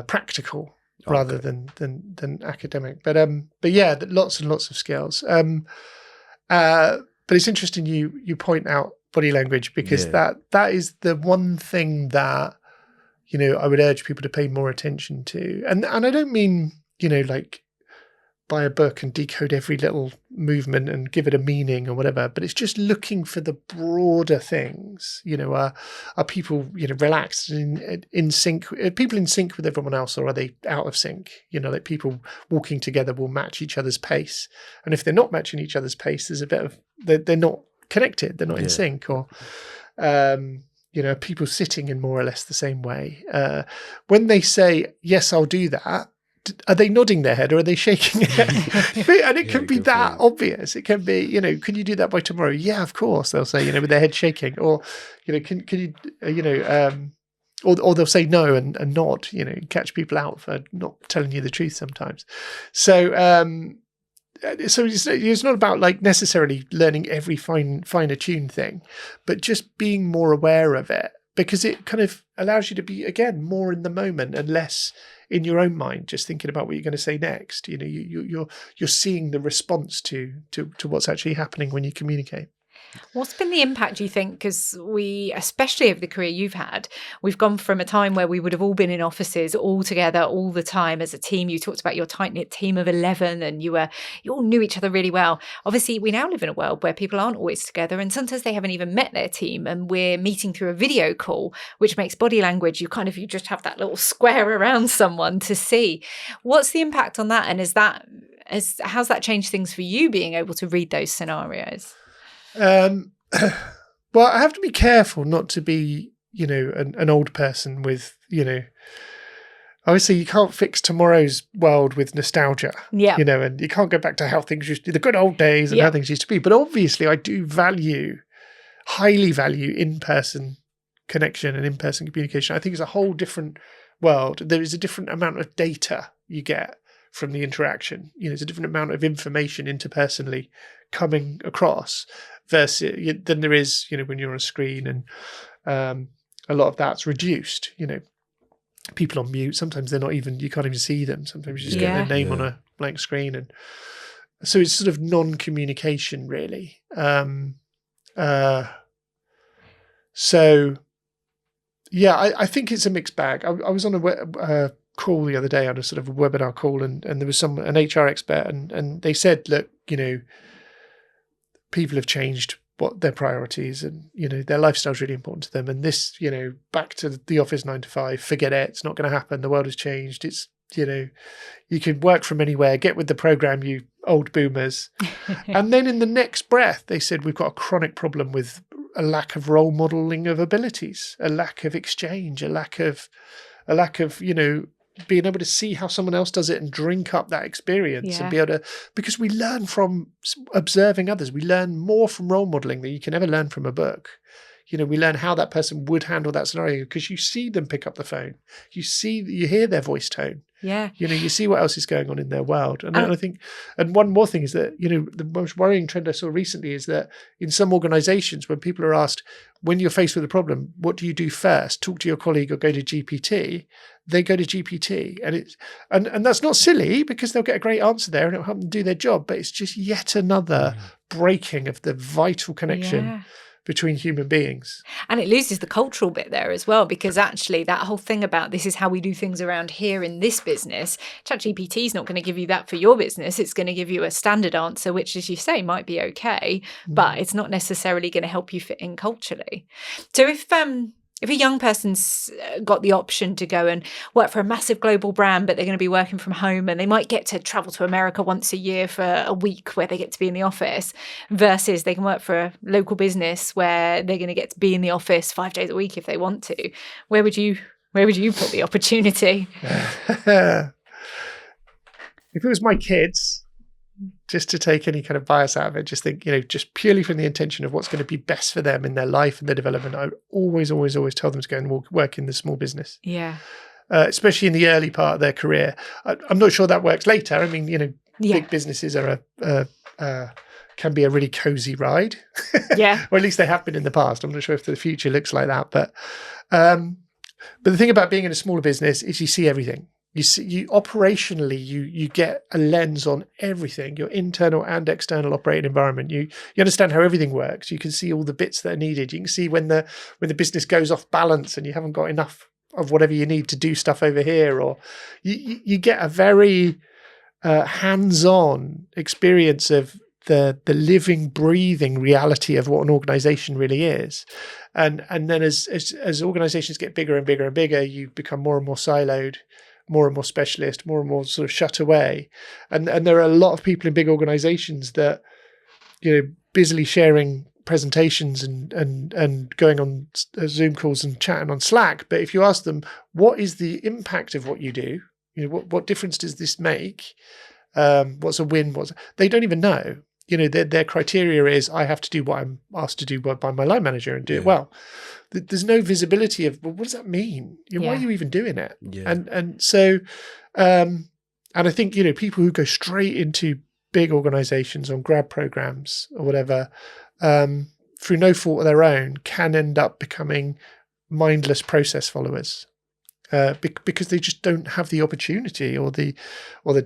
practical rather than academic. But yeah, lots and lots of skills. But it's interesting you point out body language, because that is the one thing that I would urge people to pay more attention to. And I don't mean like buy a book and decode every little movement and give it a meaning or whatever, but it's just looking for the broader things. Are people relaxed and in sync? Are people in sync with everyone else, or are they out of sync? Like people walking together will match each other's pace, and if they're not matching each other's pace, there's a bit of they're not connected, they're not in sync. Or people sitting in more or less the same way. When they say, yes, I'll do that, are they nodding their head or are they shaking their head? And it can be that obvious. It can be, can you do that by tomorrow? Yeah, of course, they'll say, with their head shaking. Or, can you, or they'll say no and nod, catch people out for not telling you the truth sometimes. So it's not about like necessarily learning every finer tuned thing, but just being more aware of it, because it kind of allows you to be, again, more in the moment and less in your own mind, just thinking about what you're going to say next. You're seeing the response to what's actually happening when you communicate. What's been the impact, do you think? Because we, especially over the career you've had, we've gone from a time where we would have all been in offices all together all the time as a team. You talked about your tight-knit team of 11 and you all knew each other really well. Obviously, we now live in a world where people aren't always together, and sometimes they haven't even met their team, and we're meeting through a video call, which makes body language, you just have that little square around someone to see. What's the impact on that? And how's that changed things for you, being able to read those scenarios? Well, I have to be careful not to be, an old person with, obviously you can't fix tomorrow's world with nostalgia, and you can't go back to how things used to be, the good old days and how things used to be. But obviously I do highly value in-person connection and in-person communication. I think it's a whole different world. There is a different amount of data you get from the interaction. There's a different amount of information interpersonally coming across versus than there is, when you're on a screen, and a lot of that's reduced. People on mute, sometimes they're not even, you can't even see them. Sometimes you just get their name on a blank screen, and so it's sort of non-communication really. So yeah, I think it's a mixed bag. I was on a call the other day, on a sort of a webinar call, and there was an HR expert, and they said, look, people have changed what their priorities, and their lifestyle is really important to them, and this, back to the office 9 to 5, forget it, it's not going to happen, the world has changed, it's you can work from anywhere, get with the program, you old boomers. And then in the next breath they said, we've got a chronic problem with a lack of role modeling of abilities, a lack of exchange, a lack of being able to see how someone else does it and drink up that experience, and be able to, because we learn from observing others. We learn more from role modeling than you can ever learn from a book. We learn how that person would handle that scenario because you see them pick up the phone. You hear their voice tone. Yeah. You see what else is going on in their world. And I think, and one more thing is that, the most worrying trend I saw recently is that in some organizations, when people are asked, when you're faced with a problem, what do you do first? Talk to your colleague or go to GPT. They go to GPT. And that's not silly, because they'll get a great answer there and it'll help them do their job. But it's just yet another breaking of the vital connection between human beings. And it loses the cultural bit there as well, because actually that whole thing about this is how we do things around here in this business, ChatGPT is not going to give you that for your business. It's going to give you a standard answer, which, as you say, might be okay, but it's not necessarily going to help you fit in culturally. So if a young person's got the option to go and work for a massive global brand, but they're going to be working from home, and they might get to travel to America once a year for a week where they get to be in the office, versus they can work for a local business where they're going to get to be in the office 5 days a week if they want to, where would you put the opportunity? If it was my kids, just to take any kind of bias out of it, just think, just purely from the intention of what's going to be best for them in their life and their development, I would always tell them to go and work in the small business. Yeah. Especially in the early part of their career. I'm not sure that works later. I mean, big businesses are can be a really cozy ride. Yeah. Or at least they have been in the past. I'm not sure if the future looks like that. But the thing about being in a smaller business is you see everything. You operationally, you get a lens on everything, your internal and external operating environment. You understand how everything works. You can see all the bits that are needed. You can see when the business goes off balance and you haven't got enough of whatever you need to do stuff over here, or you get a very hands-on experience of the living, breathing reality of what an organization really is. And then as organizations get bigger and bigger and bigger, you become more and more siloed, more and more specialist, more and more sort of shut away. And there are a lot of people in big organizations that, busily sharing presentations and going on Zoom calls and chatting on Slack. But if you ask them, what is the impact of what you do? What difference does this make? What's a win? They don't even know. Their criteria is, I have to do what I'm asked to do by my line manager and do it well. There's no visibility of, well, what does that mean? Why are you even doing it? Yeah. And so, and I think, people who go straight into big organizations on grad programs or whatever, through no fault of their own, can end up becoming mindless process followers. Because they just don't have the opportunity or the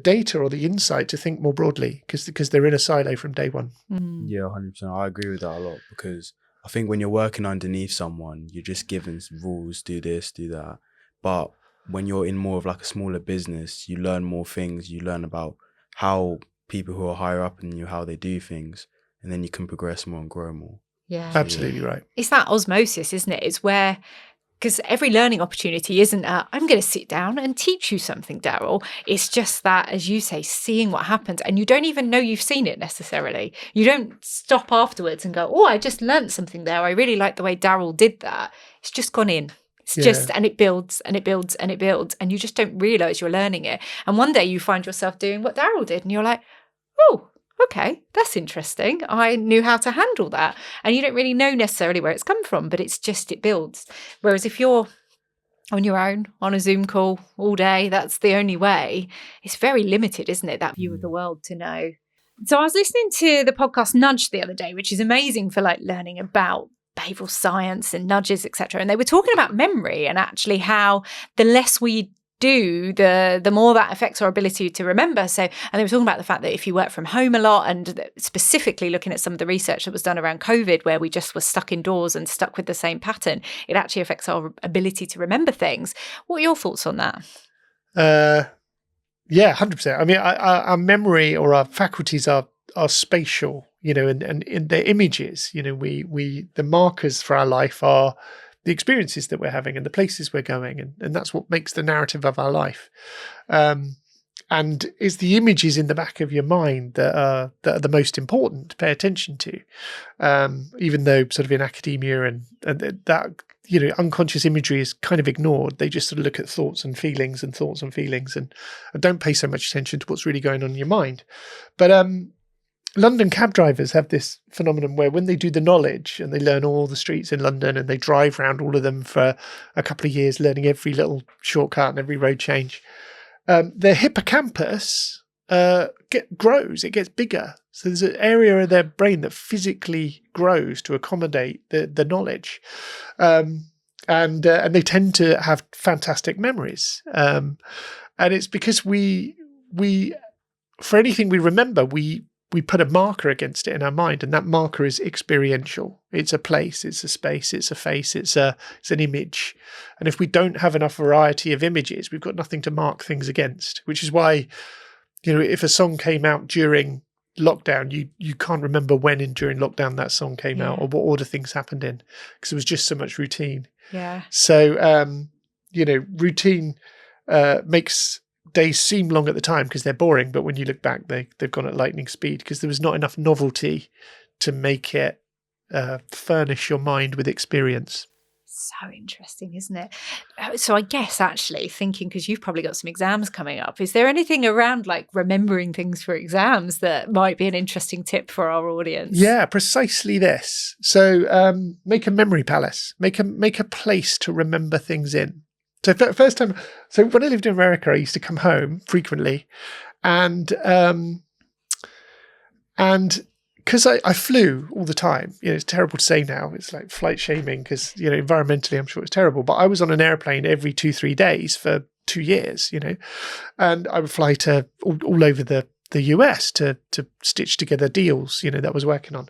data or the insight to think more broadly, because they're in a silo from day one. Yeah, 100%. I agree with that a lot, because I think when you're working underneath someone, you're just given rules, do this, do that. But when you're in more of like a smaller business, you learn more things. You learn about how people who are higher up than you, how they do things, and then you can progress more and grow more. Yeah. Absolutely right. It's that osmosis, isn't it? It's where, because every learning opportunity isn't I'm going to sit down and teach you something, Daryll. It's just that, as you say, seeing what happens, and you don't even know you've seen it necessarily. You don't stop afterwards and go, oh, I just learned something there. I really like the way Daryll did that. It's just gone in. It's just, and it builds and it builds and it builds, and you just don't realize you're learning it. And one day you find yourself doing what Daryll did, and you're like, oh, okay, that's interesting. I knew how to handle that. And you don't really know necessarily where it's come from, but it's just, it builds. Whereas if you're on your own, on a Zoom call all day, that's the only way. It's very limited, isn't it? That view of the world to know. So I was listening to the podcast Nudge the other day, which is amazing for like learning about behavioral science and nudges, etc. And they were talking about memory and actually how the less we do, the more that affects our ability to remember. So, and they were talking about the fact that if you work from home a lot, and specifically looking at some of the research that was done around COVID, where we just were stuck indoors and stuck with the same pattern, it actually affects our ability to remember things. What are your thoughts on that? Yeah, 100%. I mean, our memory or our faculties are spatial, and in their images, we the markers for our life are the experiences that we're having and the places we're going, and that's what makes the narrative of our life. And it's the images in the back of your mind that are the most important to pay attention to, even though sort of in academia and that unconscious imagery is kind of ignored. They just sort of look at thoughts and feelings and don't pay so much attention to what's really going on in your mind. But London cab drivers have this phenomenon where when they do the knowledge and they learn all the streets in London and they drive around all of them for a couple of years, learning every little shortcut and every road change, their hippocampus grows, it gets bigger. So there's an area of their brain that physically grows to accommodate the knowledge. And they tend to have fantastic memories. And it's because we for anything we remember, we put a marker against it in our mind, and that marker is experiential. It's a place, it's a space, it's a face, it's an image. And if we don't have enough variety of images, we've got nothing to mark things against, which is why, if a song came out during lockdown, you can't remember when during lockdown that song came out or what order things happened in, because it was just so much routine. Yeah. So, routine makes days seem long at the time because they're boring, but when you look back, they've gone at lightning speed because there was not enough novelty to make it furnish your mind with experience. So interesting, isn't it? So I guess actually thinking, because you've probably got some exams coming up, is there anything around like remembering things for exams that might be an interesting tip for our audience? Yeah, precisely this. So make a memory palace, make a place to remember things in. So first time, so when I lived in America, I used to come home frequently, and because I flew all the time, it's terrible to say now, it's like flight shaming because, environmentally, I'm sure it's terrible, but I was on an airplane every 2-3 days for 2 years, and I would fly to all over the US to stitch together deals, that I was working on.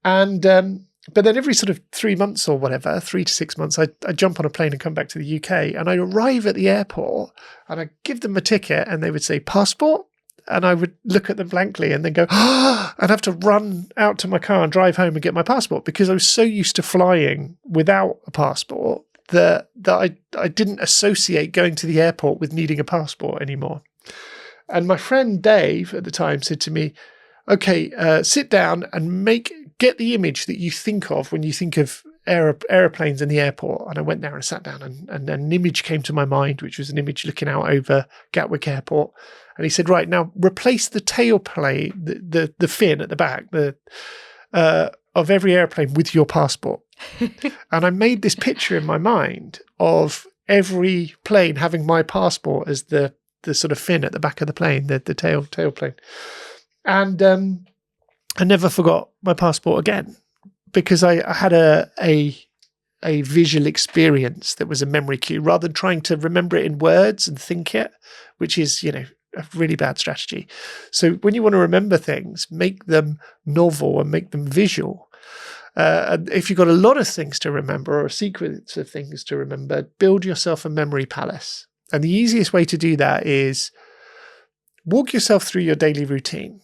And, but then every sort of 3 months or whatever, 3 to 6 months, I jump on a plane and come back to the UK, and I'd arrive at the airport and I'd give them a ticket and they would say, passport? And I would look at them blankly and then go, I'd have to run out to my car and drive home and get my passport because I was so used to flying without a passport that I didn't associate going to the airport with needing a passport anymore. And my friend Dave at the time said to me, okay, sit down and get the image that you think of when you think of aeroplanes in the airport. And I went there and sat down and an image came to my mind, which was an image looking out over Gatwick Airport. And he said, right, now replace the tailplane, the fin at the back of every airplane with your passport. And I made this picture in my mind of every plane having my passport as the sort of fin at the back of the plane, the tailplane. And I never forgot my passport again because I had a visual experience that was a memory cue rather than trying to remember it in words and think it, which is, a really bad strategy. So when you want to remember things, make them novel and make them visual. And if you've got a lot of things to remember or a sequence of things to remember, build yourself a memory palace. And the easiest way to do that is walk yourself through your daily routine.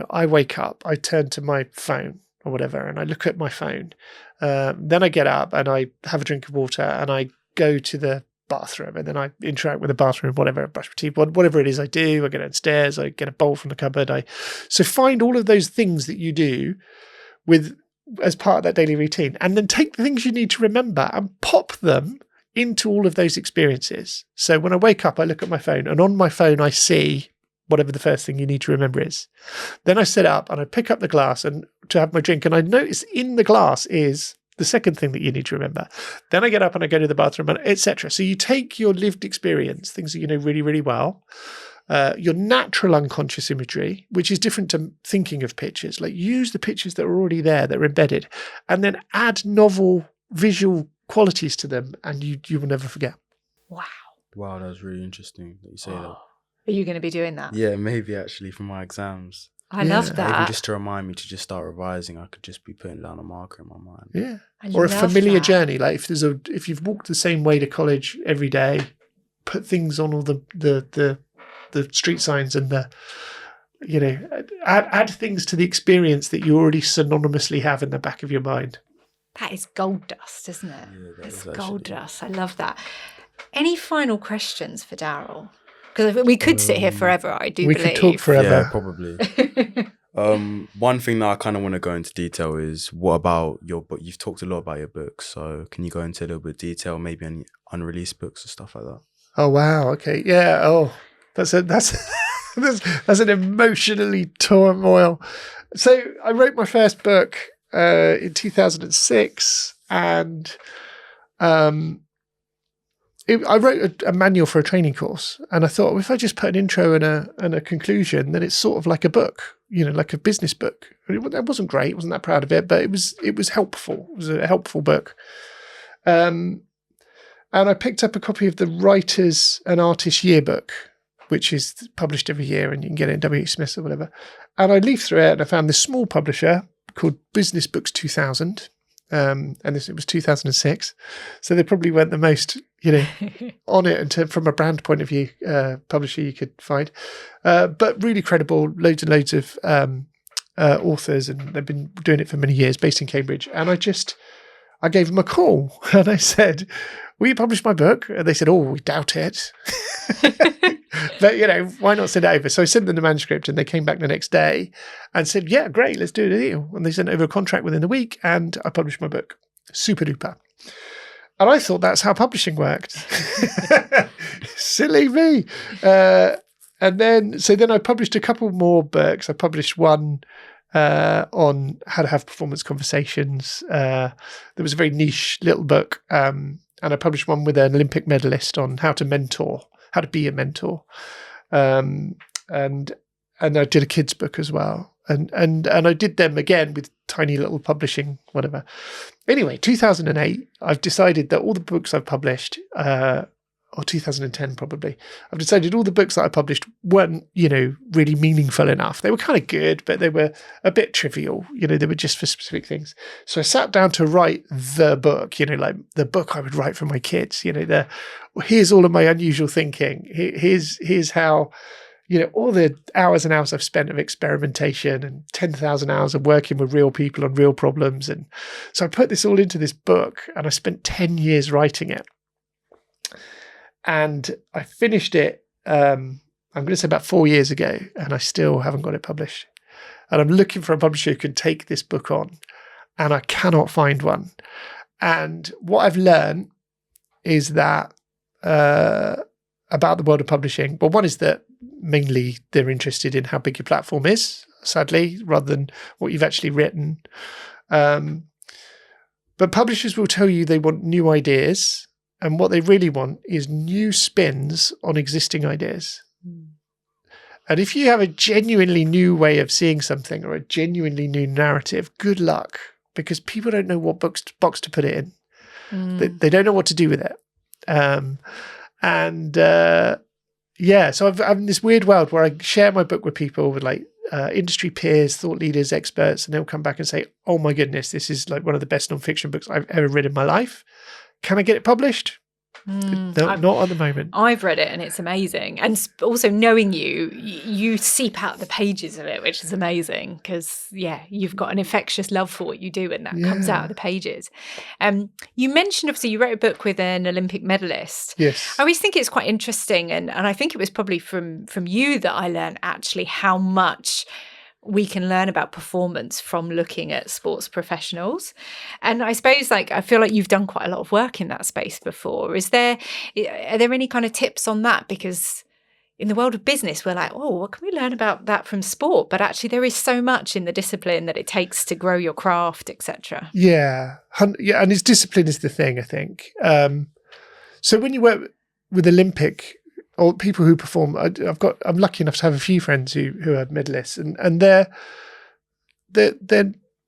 I wake up, I turn to my phone or whatever, and I look at my phone. Then I get up and I have a drink of water and I go to the bathroom and then I interact with the bathroom, whatever, brush my teeth, whatever it is I do. I go downstairs, I get a bowl from the cupboard. So find all of those things that you do as part of that daily routine, and then take the things you need to remember and pop them into all of those experiences. So when I wake up, I look at my phone, and on my phone I see whatever the first thing you need to remember is. Then I sit up and I pick up the glass and to have my drink, and I notice in the glass is the second thing that you need to remember. Then I get up and I go to the bathroom, etc. So you take your lived experience, things that you know really, really well, your natural unconscious imagery, which is different to thinking of pictures, like use the pictures that are already there, that are embedded, and then add novel visual qualities to them, and you will never forget. Wow, that's really interesting that you say that. Are you going to be doing that? Yeah, maybe actually for my exams. I love that. Even just to remind me to just start revising, I could just be putting down a marker in my mind. Yeah. Or a familiar journey. Like if you've walked the same way to college every day, put things on all the street signs and add things to the experience that you already synonymously have in the back of your mind. That is gold dust, isn't it? Yeah, it's gold dust. I love that. Any final questions for Daryll? Because we could sit here forever, I do believe. We could talk forever. Yeah, probably. One thing that I kind of want to go into detail is what about your book? You've talked a lot about your books, so can you go into a little bit of detail, maybe any unreleased books or stuff like that? Oh, wow. Okay. Yeah. Oh, that's an emotionally turmoil. So I wrote my first book in 2006, and I wrote a manual for a training course, and I thought, well, if I just put an intro and a conclusion, then it's sort of like a book, like a business book. That wasn't great, wasn't that proud of it, but it was helpful. It was a helpful book. And I picked up a copy of the Writers and Artists Yearbook, which is published every year, and you can get it in W. Smith's or whatever. And I leafed through it, and I found this small publisher called Business Books 2000. And it was 2006, so they probably weren't the most on it from a brand point of view publisher you could find, but really credible, loads and loads of authors, and they've been doing it for many years, based in Cambridge. And I gave them a call and I said, will you publish my book? And they said, oh, we doubt it. But, why not send it over? So I sent them the manuscript, and they came back the next day and said, yeah, great, let's do a deal. And they sent over a contract within a week, and I published my book. Super duper. And I thought that's how publishing worked. Silly me. And then I published a couple more books. I published one on how to have performance conversations. There was a very niche little book. And I published one with an Olympic medalist on how to be a mentor. And I did a kids book as well. And I did them again with tiny little publishing, whatever. Anyway, 2008, I've decided that all the books I've published, or 2010 probably, I've decided all the books that I published weren't, really meaningful enough. They were kind of good, but they were a bit trivial. They were just for specific things. So I sat down to write the book, like the book I would write for my kids. Here's all of my unusual thinking. Here's how, all the hours and hours I've spent of experimentation and 10,000 hours of working with real people on real problems. And so I put this all into this book, and I spent 10 years writing it. And I finished it, I'm going to say about 4 years ago, and I still haven't got it published. And I'm looking for a publisher who can take this book on, and I cannot find one. And what I've learned is that about the world of publishing, well, one is that mainly they're interested in how big your platform is, sadly, rather than what you've actually written. But publishers will tell you they want new ideas, and what they really want is new spins on existing ideas. And if you have a genuinely new way of seeing something, or a genuinely new narrative, good luck, because people don't know what box to put it in. They don't know what to do with it. So I'm in this weird world where I share my book with people, with industry peers, thought leaders, experts, and they'll come back and say, oh my goodness, this is like one of the best nonfiction books I've ever read in my life. Can I get it published? No, not at the moment. I've read it, and it's amazing. And also knowing you seep out the pages of it, which is amazing, because you've got an infectious love for what you do, and that comes out of the pages. You mentioned, obviously, you wrote a book with an Olympic medalist. Yes. I always think it's quite interesting, and I think it was probably from you that I learned actually how much we can learn about performance from looking at sports professionals. And I suppose, I feel like you've done quite a lot of work in that space before. Are there any kind of tips on that? Because in the world of business, we're like, oh, what can we learn about that from sport? But actually there is so much in the discipline that it takes to grow your craft, etc. Yeah. And it's discipline is the thing, I think. So when you work with Olympic or people who perform, I'm lucky enough to have a few friends who are medalists, and they're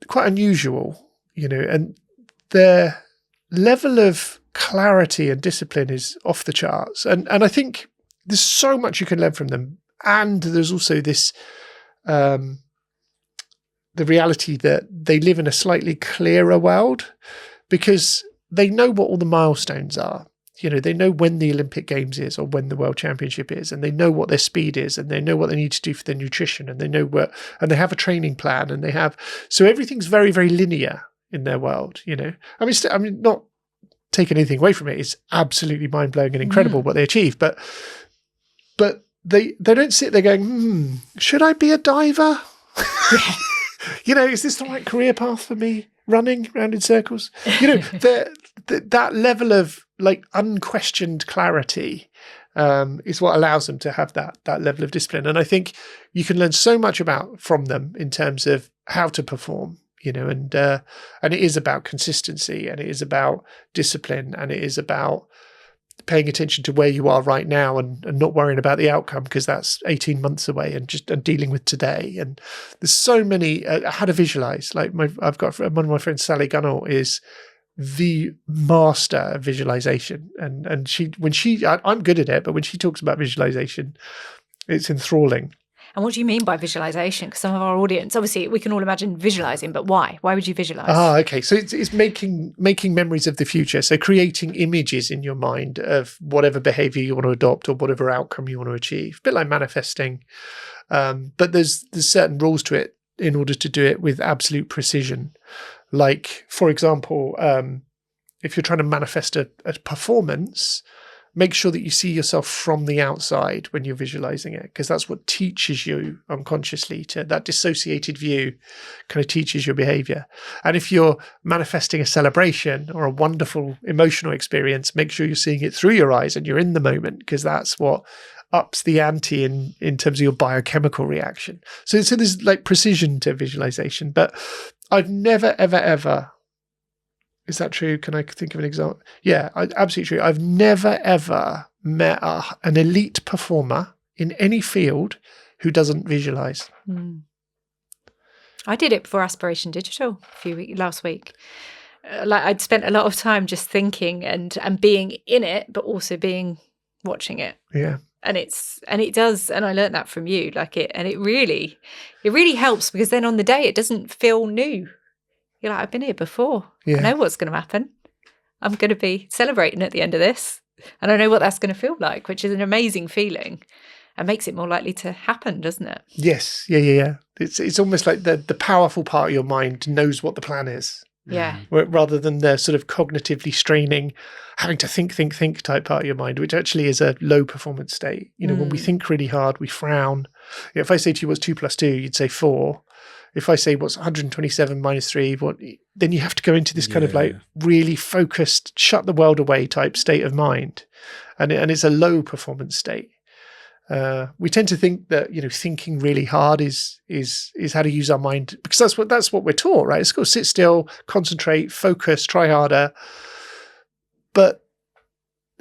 quite unusual, and their level of clarity and discipline is off the charts. And I think there's so much you can learn from them. And there's also this, the reality that they live in a slightly clearer world, because they know what all the milestones are. They know when the Olympic Games is, or when the World Championship is, and they know what their speed is, and they know what they need to do for their nutrition, and they know and they have a training plan, and so everything's very, very linear in their world. I mean, not taking anything away from it. It's absolutely mind blowing and incredible what they achieve, but they don't sit there going, should I be a diver? Is this the right career path for me? Running around in circles, that level of unquestioned clarity is what allows them to have that level of discipline. And I think you can learn so much from them in terms of how to perform, and it is about consistency, and it is about discipline, and it is about paying attention to where you are right now and not worrying about the outcome because that's 18 months away, and dealing with today. And there's so many, how to visualize. Like I've got one of my friends, Sally Gunnell, is the master of visualization. And I'm good at it, but when she talks about visualization, it's enthralling. And what do you mean by visualization? Because some of our audience, obviously, we can all imagine visualizing, but why? Why would you visualize? Okay. So it's making memories of the future. So creating images in your mind of whatever behavior you want to adopt or whatever outcome you want to achieve. A bit like manifesting. But there's certain rules to it in order to do it with absolute precision. Like, for example, if you're trying to manifest a performance, make sure that you see yourself from the outside when you're visualizing it, because that's what teaches you unconsciously. That dissociated view kind of teaches your behavior. And if you're manifesting a celebration or a wonderful emotional experience, make sure you're seeing it through your eyes and you're in the moment, because that's what ups the ante in terms of your biochemical reaction. So there's like precision to visualization, but I've never, ever, is that true? Can I think of an example? Yeah, absolutely true. I've never, ever met an elite performer in any field who doesn't visualize. I did it for Aspirations Digital last week. Like I'd spent a lot of time just thinking and being in it, but also watching it. Yeah. And it does, and I learned that from you. It really helps, because then on the day it doesn't feel new. You're like, I've been here before. Yeah. I know what's going to happen. I'm going to be celebrating at the end of this. And I know what that's going to feel like, which is an amazing feeling and makes it more likely to happen, doesn't it? Yes. Yeah. It's almost like the powerful part of your mind knows what the plan is. Yeah. Rather than the sort of cognitively straining, having to think type part of your mind, which actually is a low performance state. When we think really hard, we frown. If I say to you, what's 2 + 2, you'd say 4. If I say what's 127 minus 3, then you have to go into this kind of like really focused, shut the world away type state of mind. And it's a low performance state. We tend to think that, thinking really hard is how to use our mind, because that's what we're taught, right? It's got to sit still, concentrate, focus, try harder. But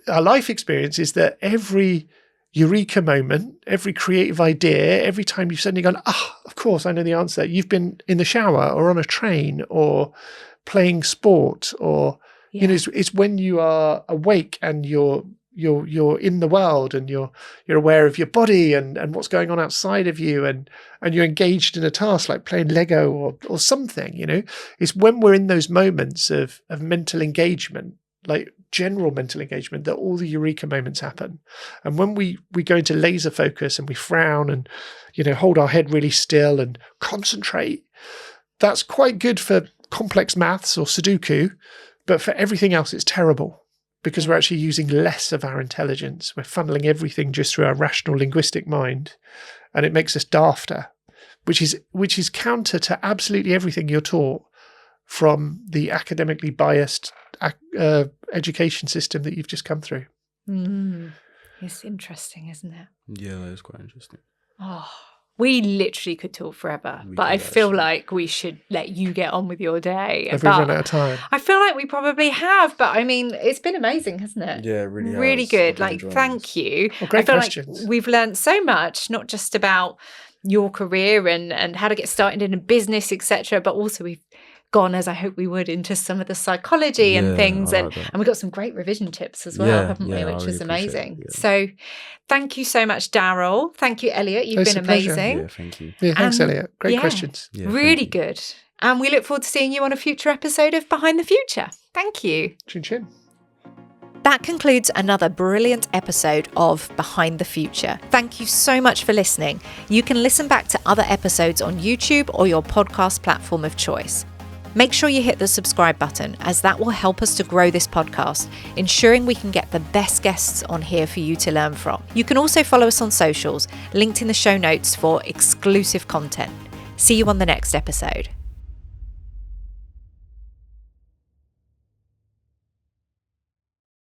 our life experience is that every eureka moment, every creative idea, every time you've suddenly gone, of course, I know the answer. You've been in the shower or on a train or playing sport, or it's when you are awake and you're in the world and you're aware of your body and what's going on outside of you, and you're engaged in a task like playing Lego or something. It's when we're in those moments of mental engagement, like general mental engagement, that all the eureka moments happen. And when we go into laser focus and we frown and hold our head really still and concentrate, that's quite good for complex maths or Sudoku, but for everything else it's terrible, because we're actually using less of our intelligence. We're funneling everything just through our rational linguistic mind, and it makes us dafter, which is counter to absolutely everything you're taught from the academically biased education system that you've just come through. It's interesting, isn't it? Yeah, that is quite interesting. Oh, we literally could talk forever, but I feel like we should let you get on with your day. Have we run out of time? I feel like we probably have, but I mean, it's been amazing, hasn't it? Yeah, really has. Really good. Thank you. Well, great I feel questions. like we've learned so much, not just about your career and how to get started in a business, etc., but also we've gone, as I hope we would, into some of the psychology and things, and we've got some great revision tips as well, haven't we, which is amazing. So thank you so much, Daryll. Thank you, Elliot. You've been amazing. Yeah, thank you. Yeah, thanks, Elliot. Great questions. Yeah, really good. And we look forward to seeing you on a future episode of Behind the Future. Thank you. Chin chin. That concludes another brilliant episode of Behind the Future. Thank you so much for listening. You can listen back to other episodes on YouTube or your podcast platform of choice. Make sure you hit the subscribe button, as that will help us to grow this podcast, ensuring we can get the best guests on here for you to learn from. You can also follow us on socials, linked in the show notes for exclusive content. See you on the next episode.